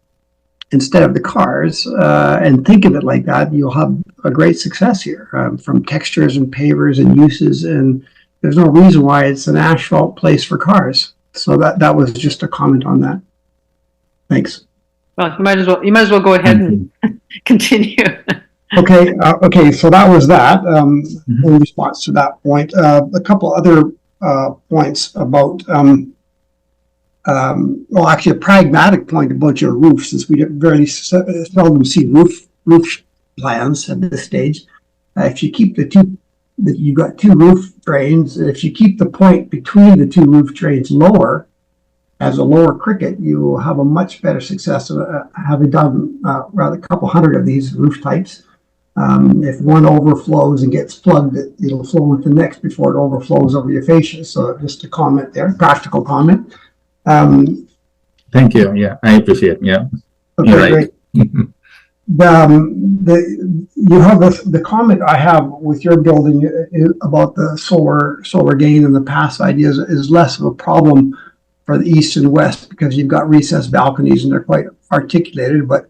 instead of the cars, and think of it like that, you'll have a great success here, from textures and pavers and uses, and there's no reason why it's an asphalt place for cars. So that was just a comment on that. Thanks. Well, you might as well go ahead and continue. Okay. So that was that. In response to that point, a couple other points about, actually a pragmatic point about your roof, since we very seldom see roof plans at this stage. If you keep you've got two roof drains, if you keep the point between the two roof drains lower, as a lower cricket, you will have a much better success of having done rather a couple hundred of these roof types. If one overflows and gets plugged, it'll flow into the next before it overflows over your fascia. So just a comment there, practical comment. Thank you. Yeah, I appreciate it. Yeah. Okay, you're right. great. You have the comment I have with your building about the solar gain and the pass ideas is less of a problem for the east and west because you've got recessed balconies and they're quite articulated. But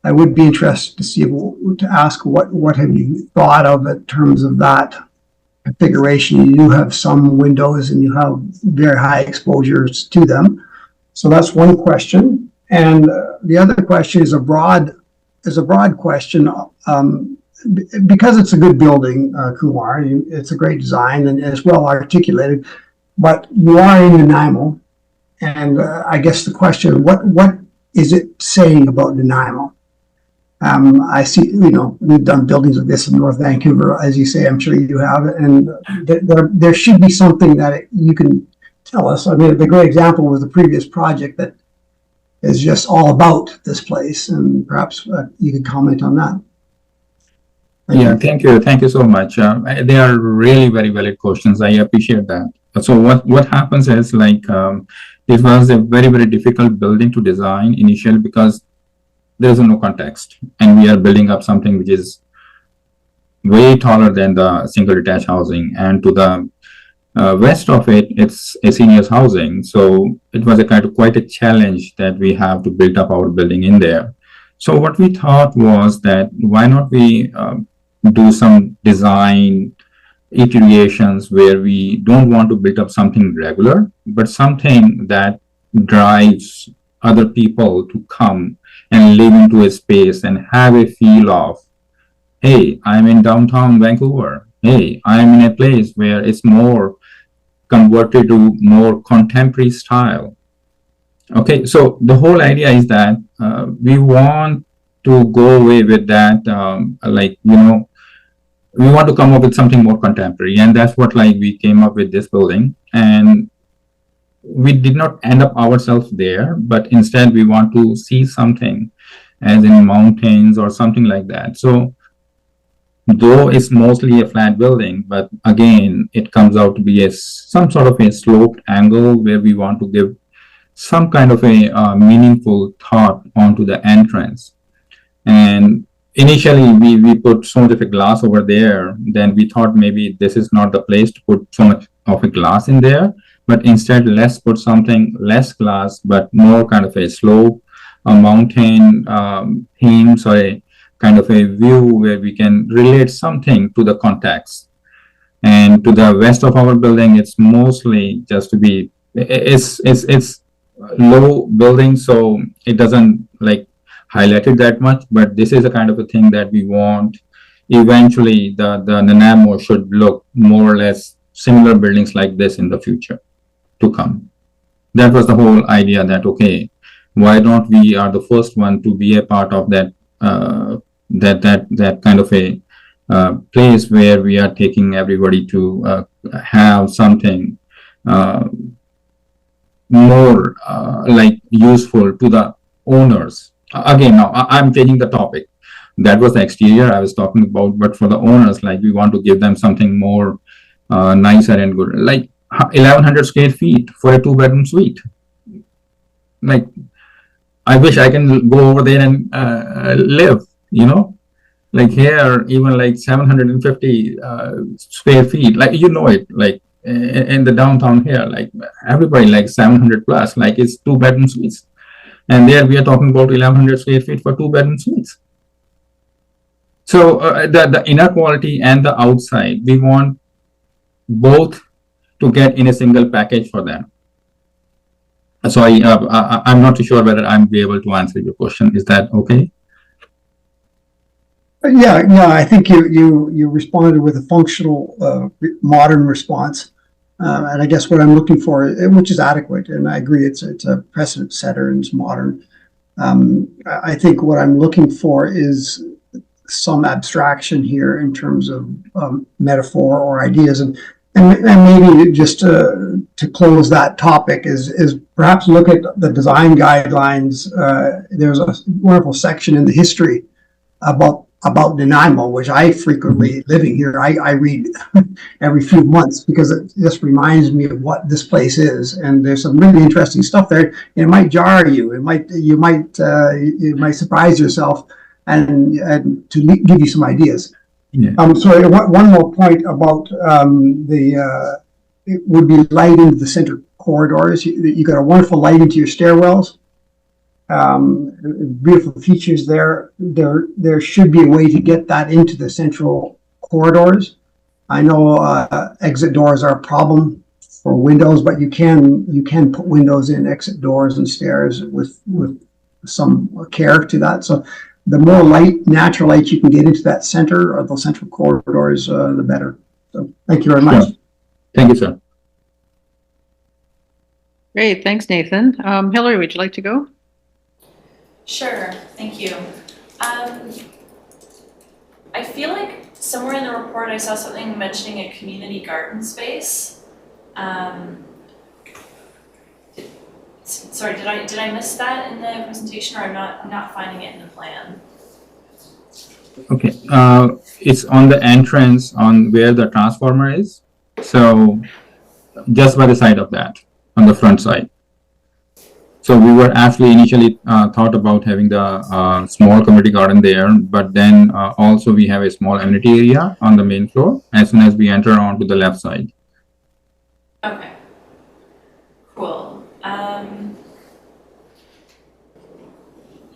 I would be interested to ask what have you thought of in terms of that configuration? You do have some windows and you have very high exposures to them. So that's one question. And the other question is a broad question. because it's a good building, Kumar, it's a great design and it's well articulated, but you are in Nanaimo, and I guess the question, what is it saying about Nanaimo? I see, we've done buildings like this in North Vancouver, as you say, I'm sure you have, and there should be something that you can tell us. I mean, the great example was the previous project that is just all about this place, and perhaps you could comment on that. Thank you so much. They are really very valid questions. I appreciate that. So what happens is it was a very difficult building to design initially because there is no context, and we are building up something which is way taller than the single detached housing, and to the west of it, it's a seniors housing. So it was quite a challenge that we have to build up our building in there. So what we thought was that why not we do some design iterations where we don't want to build up something regular, but something that drives other people to come and live into a space and have a feel of, hey, I'm in downtown Vancouver. Hey, I'm in a place where it's more converted to more contemporary style. Okay, so the whole idea is that we want to go away with that, we want to come up with something more contemporary, and that's what we came up with this building. And we did not end up ourselves there, but instead we want to see something as in mountains or something like that. So though it's mostly a flat building, but again, it comes out to be some sort of a sloped angle where we want to give some kind of a meaningful thought onto the entrance. And initially, we put so much of a glass over there, then we thought maybe this is not the place to put so much of a glass in there, but instead let's put something less glass, but more kind of a slope, a mountain theme, so a kind of a view where we can relate something to the context. And to the west of our building, it's mostly just to be, it's low building, so it doesn't highlight it that much, but this is a kind of a thing that we want. Eventually, the Nanaimo should look more or less similar buildings like this in the future to come. That was the whole idea that, okay, why don't we are the first one to be a part of that that kind of a place where we are taking everybody to have something more useful to the owners. Again, now I'm changing the topic. That was the exterior I was talking about, but for the owners, we want to give them something more nicer and good, 1,100 square feet for a 2-bedroom suite. I wish I can go over there and live, here, even 750 square feet, it, in the downtown here, everybody 700 plus, it's 2-bedroom suites. And there we are talking about 1,100 square feet for 2-bedroom suites. So the inner quality and the outside, we want both to get in a single package for them. So I'm not too sure whether I'm be able to answer your question. Is that okay? Yeah, I think you responded with a functional, modern response. And I guess what I'm looking for, which is adequate, and I agree, it's a precedent setter and it's modern. I think what I'm looking for is some abstraction here in terms of metaphor or ideas, and maybe just to close that topic is perhaps look at the design guidelines. There's a wonderful section in the history about Nanaimo, which I frequently, living here, I read every few months because it just reminds me of what this place is. And there's some really interesting stuff there. It might jar you. You might surprise yourself and to give you some ideas. Yeah. So one more point about it would be light into the center corridors. You got a wonderful light into your stairwells. Beautiful features there. There should be a way to get that into the central corridors. I know exit doors are a problem for windows, but you can put windows in exit doors and stairs with some care to that. So the more light, natural light you can get into that center or those central corridors, the better. So thank you very much. Sure. Thank you, sir. Great, thanks, Nathan. Hillary, would you like to go? Sure, thank you. I feel like somewhere in the report I saw something mentioning a community garden space. Sorry, did I miss that in the presentation, or I'm not finding it in the plan? Okay, it's on the entrance on where the transformer is. So just by the side of that, on the front side. So we were actually initially thought about having the small community garden there, but then also we have a small amenity area on the main floor as soon as we enter onto the left side. Okay, cool.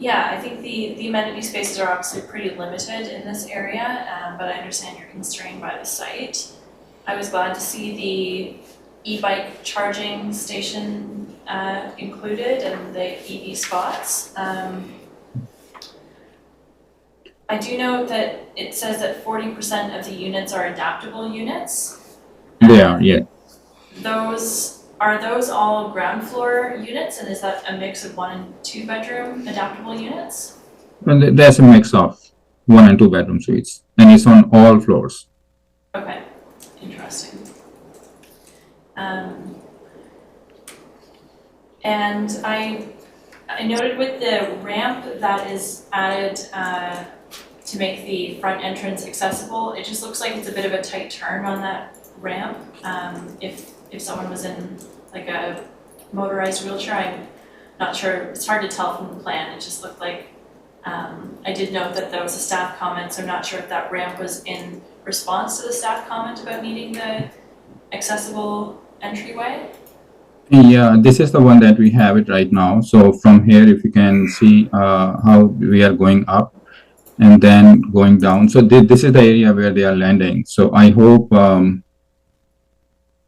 Yeah, I think the amenity spaces are obviously pretty limited in this area, but I understand you're constrained by the site. I was glad to see the e-bike charging station included and the EV spots. I do note that it says that 40% of the units are adaptable units. They are, yeah. Are those all ground floor units, and is that a mix of 1 and 2 bedroom adaptable units? And there's a mix of 1 and 2 bedroom suites, and it's on all floors. Okay, interesting. And I noted with the ramp that is added to make the front entrance accessible, it just looks like it's a bit of a tight turn on that ramp. If someone was in like a motorized wheelchair, I'm not sure, it's hard to tell from the plan, it just looked like, I did note that there was a staff comment, so I'm not sure if that ramp was in response to the staff comment about needing the accessible entryway. Yeah, this is the one that we have it right now. So from here, if you can see how we are going up and then going down. So this is the area where they are landing. So I hope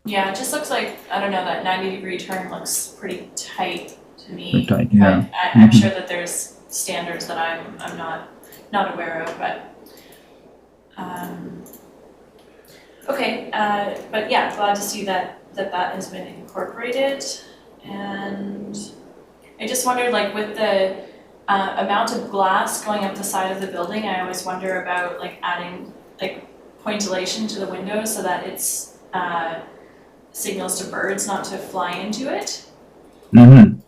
Yeah, it just looks like, I don't know, that 90-degree turn looks pretty tight to me. Pretty tight, yeah. But I'm sure that there's standards that I'm not aware of, but okay, but yeah, glad to see that has been incorporated. And I just wondered, like, with the amount of glass going up the side of the building, I always wonder about like adding like pointillation to the windows so that it's signals to birds not to fly into it. Mm-hmm.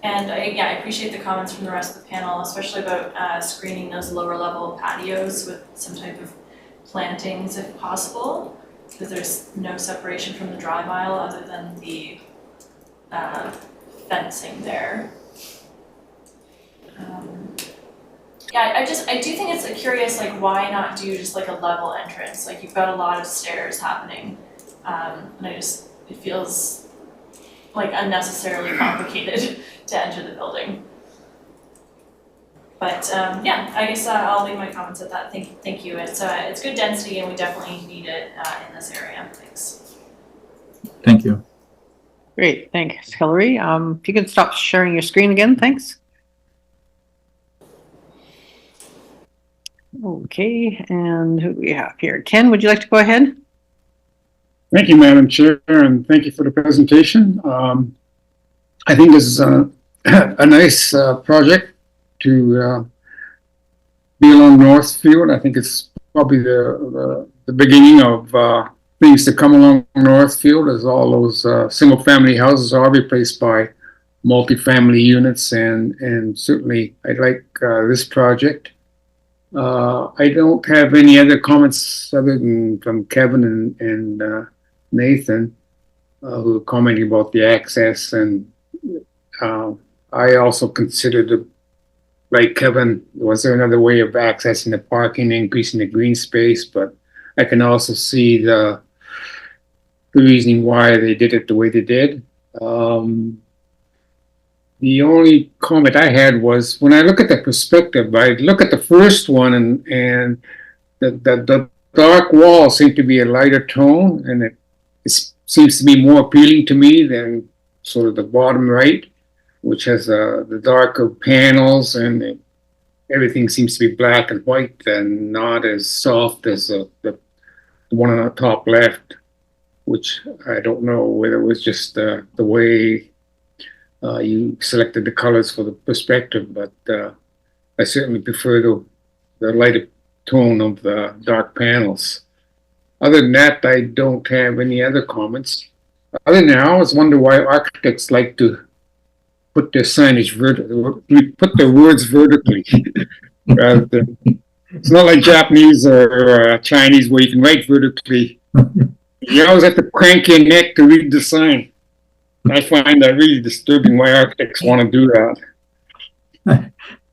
And I appreciate the comments from the rest of the panel, especially about screening those lower level patios with some type of plantings if possible, because there's no separation from the drive aisle other than the fencing there. I do think it's curious, like, why not do just like a level entrance? Like, you've got a lot of stairs happening, and it feels like unnecessarily complicated to enter the building. But I guess I'll leave my comments at that. Thank you. It's good density, and we definitely need it in this area. Thanks. Thank you. Great, thanks, Hillary. If you can stop sharing your screen again, thanks. Okay, and who do we have here? Ken, would you like to go ahead? Thank you, Madam Chair, and thank you for the presentation. I think this is a nice project to be along Northfield. I think it's probably the beginning of things to come along Northfield, as all those single-family houses are replaced by multi-family units, and certainly I like this project. I don't have any other comments other than from Kevin and Nathan, who were commenting about the access, and I also considered, like Kevin, was there another way of accessing the parking, increasing the green space? But I can also see the reasoning why they did it the way they did. The only comment I had was, when I look at the perspective, I look at the first one, and the dark walls seem to be a lighter tone, and it seems to be more appealing to me than sort of the bottom right. which has the darker panels, and everything seems to be black and white and not as soft as the one on the top left, which I don't know whether it was just the way you selected the colors for the perspective, but I certainly prefer the lighter tone of the dark panels. Other than that, I don't have any other comments. Other than that, I always wonder why architects like to put their signage put their words vertically. Rather than, it's not like Japanese or Chinese where you can write vertically. You always have to crank your neck to read the sign. I find that really disturbing why architects want to do that.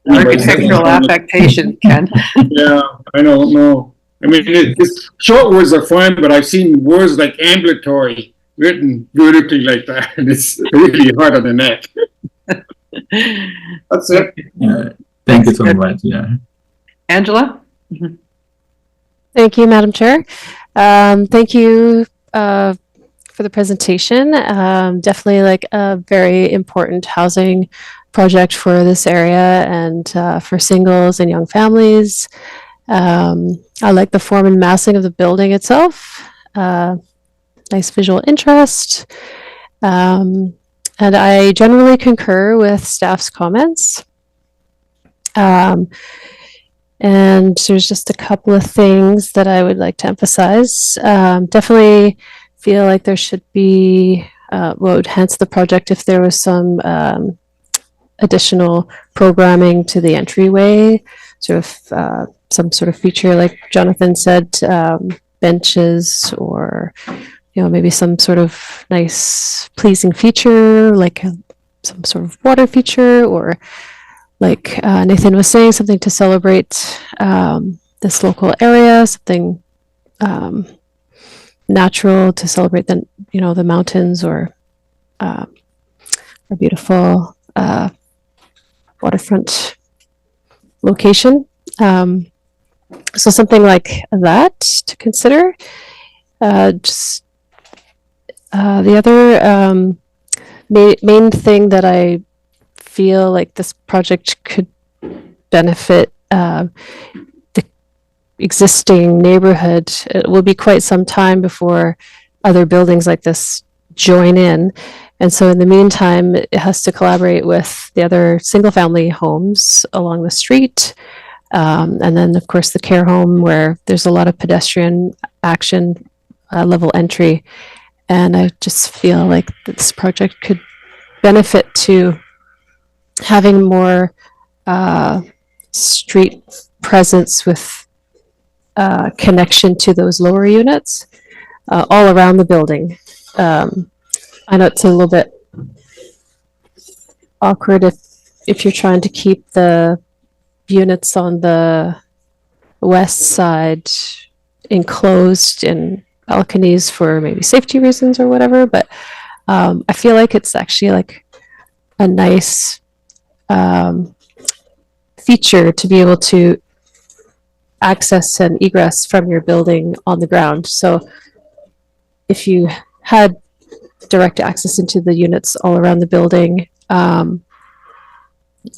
Architectural affectation, Ken. Yeah, I don't know. I mean, short words are fine, but I've seen words like ambulatory written vertically like that, and it's really hard on the neck. That's it. Thank you so much. Yeah. Angela? Thank you, Madam Chair. Thank you for the presentation. Definitely like a very important housing project for this area and for singles and young families. I like the form and massing of the building itself. Nice visual interest. And I generally concur with staff's comments. And there's just a couple of things that I would like to emphasize. Definitely feel like there should be, what would enhance the project if there was some additional programming to the entryway, sort of some sort of feature, like Jonathan said, benches or, you know, maybe some sort of nice pleasing feature, like some sort of water feature, or like Nathan was saying, something to celebrate this local area, something natural to celebrate the, you know, the mountains or a beautiful waterfront location. So something like that to consider. Just the other main thing that I feel like this project could benefit the existing neighborhood. It will be quite some time before other buildings like this join in. And so in the meantime, it has to collaborate with the other single family homes along the street. And then of course the care home where there's a lot of pedestrian action, level entry. And I just feel like this project could benefit to having more street presence with connection to those lower units all around the building. I know it's a little bit awkward if you're trying to keep the units on the west side enclosed in balconies for maybe safety reasons or whatever, but I feel like it's actually like a nice feature to be able to access and egress from your building on the ground. So if you had direct access into the units all around the building, I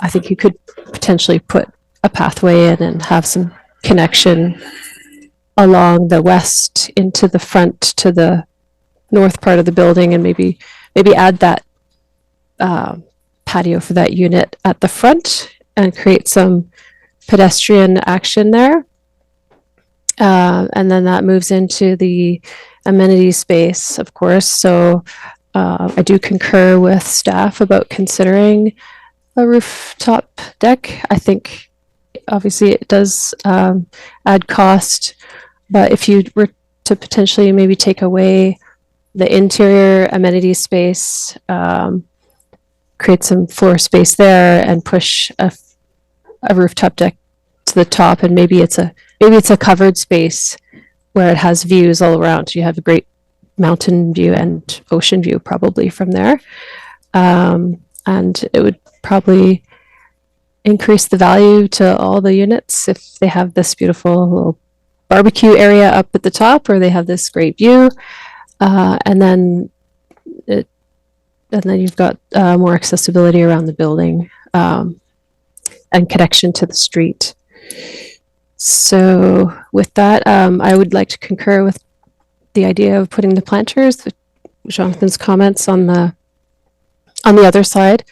think you could potentially put a pathway in and have some connection along the west into the front to the north part of the building, and maybe add that patio for that unit at the front and create some pedestrian action there. And then that moves into the amenity space, of course. So I do concur with staff about considering a rooftop deck. I think obviously it does add cost, but if you were to potentially maybe take away the interior amenity space, create some floor space there and push a rooftop deck to the top, and maybe it's a covered space where it has views all around. You have a great mountain view and ocean view probably from there. And it would probably increase the value to all the units if they have this beautiful little barbecue area up at the top, or they have this great view. And then it and then you've got more accessibility around the building and connection to the street. So with that, I would like to concur with the idea of putting the planters, Jonathan's comments on the other side,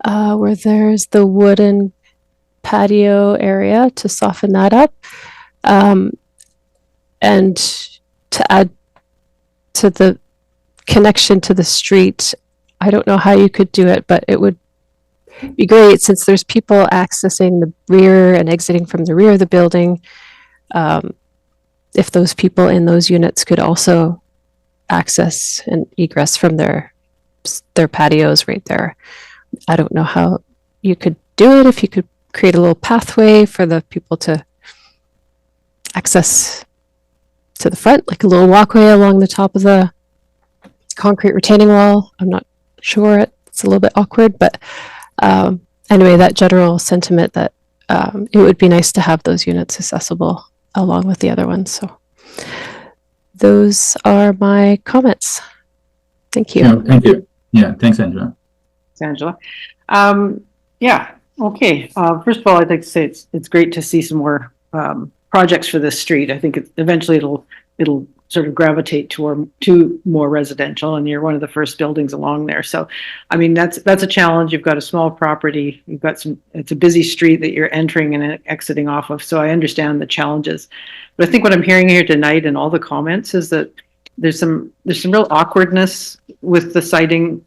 where there's the wooden patio area to soften that up, and to add to the connection to the street. I don't know how you could do it, but it would be great since there's people accessing the rear and exiting from the rear of the building. If those people in those units could also access and egress from their patios right there. I don't know how you could do it, if you could create a little pathway for the people to access to the front, like a little walkway along the top of the concrete retaining wall. I'm not sure, it's a little bit awkward, but anyway, that general sentiment that it would be nice to have those units accessible along with the other ones. So those are my comments. Thank you. Yeah, thank you. Yeah, thanks, Angela. Thanks, Angela. Yeah, okay. First of all, I'd like to say it's great to see some more projects for this street. I think eventually it'll sort of gravitate to more residential, and you're one of the first buildings along there. So, I mean, that's a challenge. You've got a small property. You've got it's a busy street that you're entering and exiting off of. So I understand the challenges. But I think what I'm hearing here tonight in all the comments is that there's some real awkwardness with the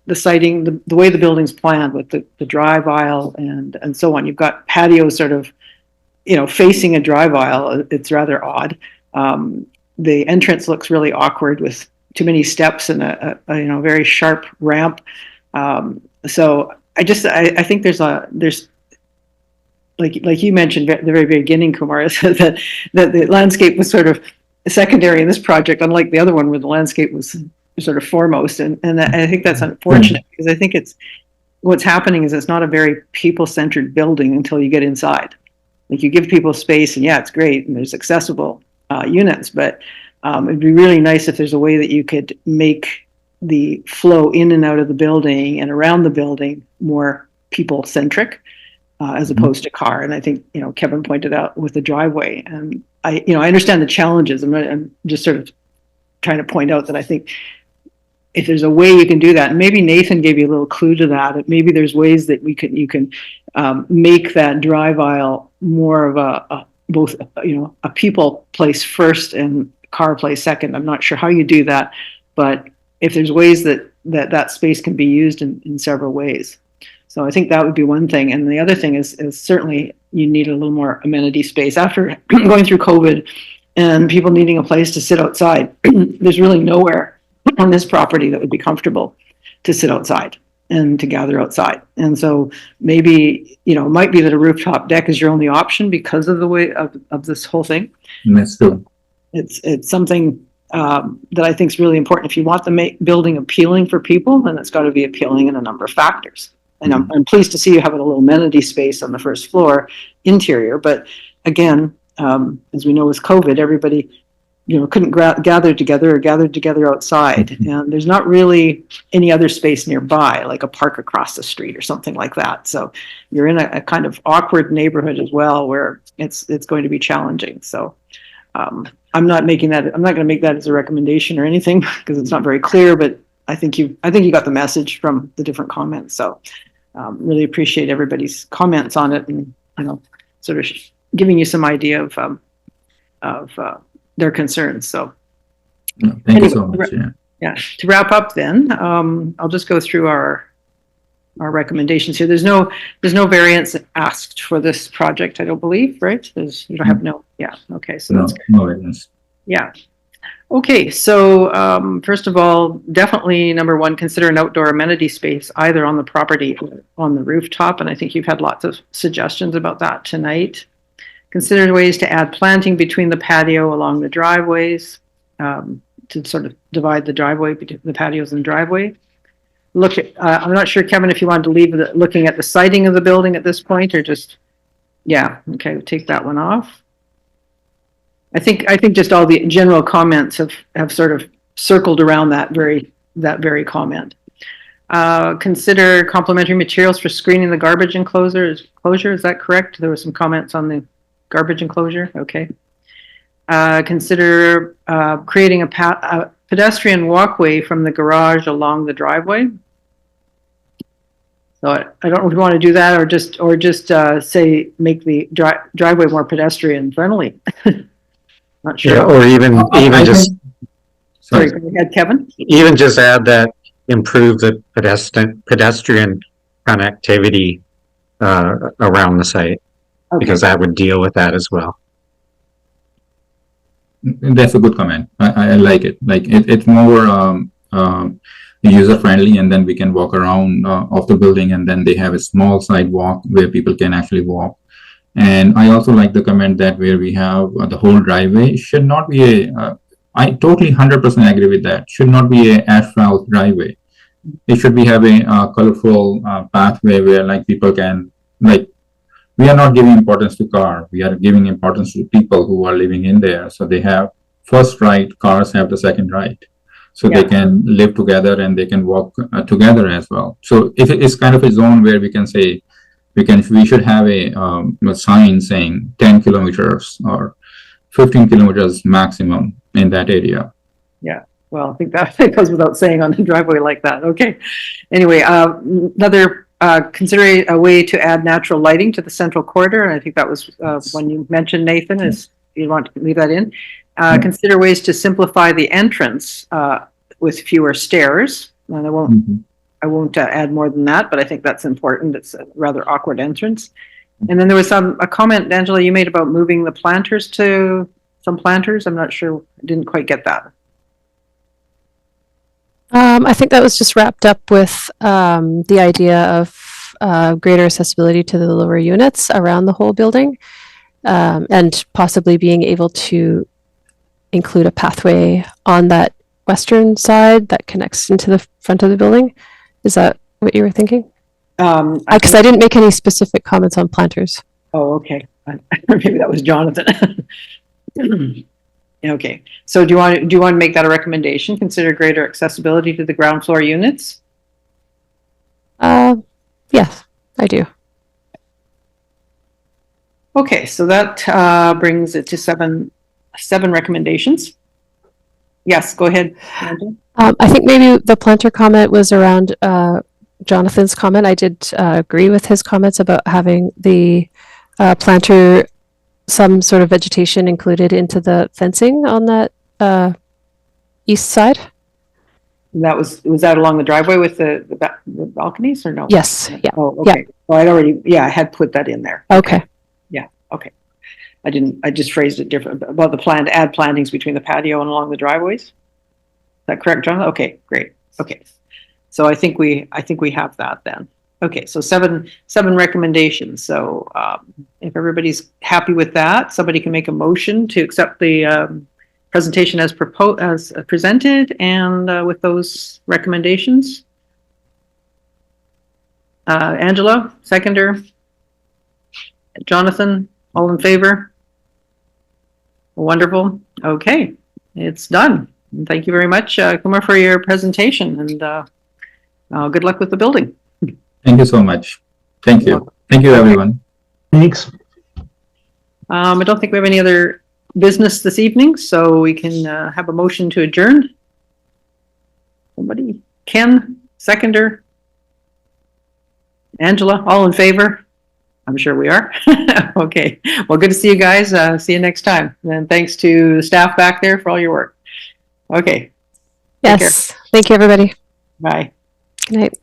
way the building's planned with the drive aisle and so on. You've got patios sort of, facing a drive aisle. It's rather odd. The entrance looks really awkward with too many steps and a very sharp ramp. So I think there's like you mentioned at the very beginning, Kumar, that the landscape was sort of secondary in this project, unlike the other one where the landscape was sort of foremost. And I think that's unfortunate because I think what's happening is it's not a very people-centered building until you get inside. Like you give people space and yeah, it's great and there's accessible units, but it'd be really nice if there's a way that you could make the flow in and out of the building and around the building more people-centric as opposed to car. And I think, Kevin pointed out with the driveway, and I understand the challenges. I'm just sort of trying to point out that I think if there's a way you can do that, and maybe Nathan gave you a little clue to that maybe there's ways that you can make that drive aisle more of both a people place first and car place second. I'm not sure how you do that, but if there's ways that space can be used in several ways. So I think that would be one thing. And the other thing is certainly you need a little more amenity space. After going through COVID and people needing a place to sit outside, there's really nowhere on this property that would be comfortable to sit outside and to gather outside. And so maybe, it might be that a rooftop deck is your only option because of the way of this whole thing. That's true. It's something that I think is really important. If you want the building appealing for people, then it's got to be appealing in a number of factors. And I'm pleased to see you have a little amenity space on the first floor interior. But again, as we know with COVID, everybody, couldn't gather together or gathered together outside. And there's not really any other space nearby, like a park across the street or something like that. So you're in a kind of awkward neighborhood as well, where it's going to be challenging. So I'm not going to make that as a recommendation or anything because it's not very clear, but I think you got the message from the different comments. So really appreciate everybody's comments on it and, sort of giving you some idea of their concerns. So thank you so much. Yeah. To wrap up then, I'll just go through our recommendations here. There's no variance asked for this project, I don't believe, right? You don't have okay. So that's good. No variance. Yeah. Okay, so first of all, definitely number one, consider an outdoor amenity space either on the property or on the rooftop. And I think you've had lots of suggestions about that tonight. Consider ways to add planting between the patio along the driveways to sort of divide the driveway, the patios and driveway. I'm not sure, Kevin, if you wanted to leave looking at the siding of the building at this point or just, yeah, okay, we'll take that one off. I think just all the general comments have sort of circled around that very comment. Consider complementary materials for screening the garbage enclosure. Is that correct? There were some comments on the garbage enclosure. Okay. Consider creating a pedestrian walkway from the garage along the driveway. So I don't know if you want to do that, or just say make the driveway more pedestrian friendly. Not sure. Yeah, or even just Sorry, go ahead, Kevin. even just add that improve the pedestrian connectivity around the site, because that would deal with that as well. That's a good comment. I like it. Like it's more user friendly, and then we can walk around of the building, and then they have a small sidewalk where people can actually walk. And I also like the comment that where we have the whole driveway should not be a. I totally 100% agree with that. Should not be a asphalt driveway. It should be having a colorful pathway where like people can like. We are not giving importance to car. We are giving importance to people who are living in there. So they have first right, cars have the second right. So they can live together and they can walk together as well. So if it is kind of a zone where we can say, we should have a sign saying 10 kilometers or 15 kilometers maximum in that area. Yeah. Well, I think that goes without saying on the driveway like that. Okay. Anyway, another consider a way to add natural lighting to the central corridor, and I think that was when you mentioned, Nathan, is you want to leave that in. Consider ways to simplify the entrance with fewer stairs. And I won't add more than that, but I think that's important. It's a rather awkward entrance. And then there was a comment, Angela, you made about moving the planters to some planters. I'm not sure. I didn't quite get that. I think that was just wrapped up with the idea of greater accessibility to the lower units around the whole building, and possibly being able to include a pathway on that western side that connects into the front of the building. Is that what you were thinking? Because I didn't make any specific comments on planters. Oh, okay. Maybe that was Jonathan. Okay. So do you want to make that a recommendation? Consider greater accessibility to the ground floor units? Yes, I do. Okay, so that brings it to seven recommendations. Yes, go ahead. I think maybe the planter comment was around Jonathan's comment. I did agree with his comments about having the planter, some sort of vegetation included into the fencing on that east side. That was that along the driveway with the balconies or no? Yes. Yeah. Oh, okay. Yeah. Well, I had put that in there. Okay. Yeah. Okay. I just phrased it different about the plan to add plantings between the patio and along the driveways. Is that correct, John? Okay, great. Okay. So I think we have that then. Okay, so seven recommendations. So if everybody's happy with that, somebody can make a motion to accept the presentation as presented and with those recommendations. Angela, seconder. Jonathan, all in favor? Wonderful. Okay, it's done. And thank you very much, Kumar, for your presentation, and good luck with the building. Thank you so much. Thank you. Thank you, everyone. Thanks. I don't think we have any other business this evening, so we can have a motion to adjourn. Somebody? Ken, seconder. Angela, all in favor? I'm sure we are. Okay. Well, good to see you guys. See you next time. And thanks to the staff back there for all your work. Okay. Yes. Thank you, everybody. Bye. Good night.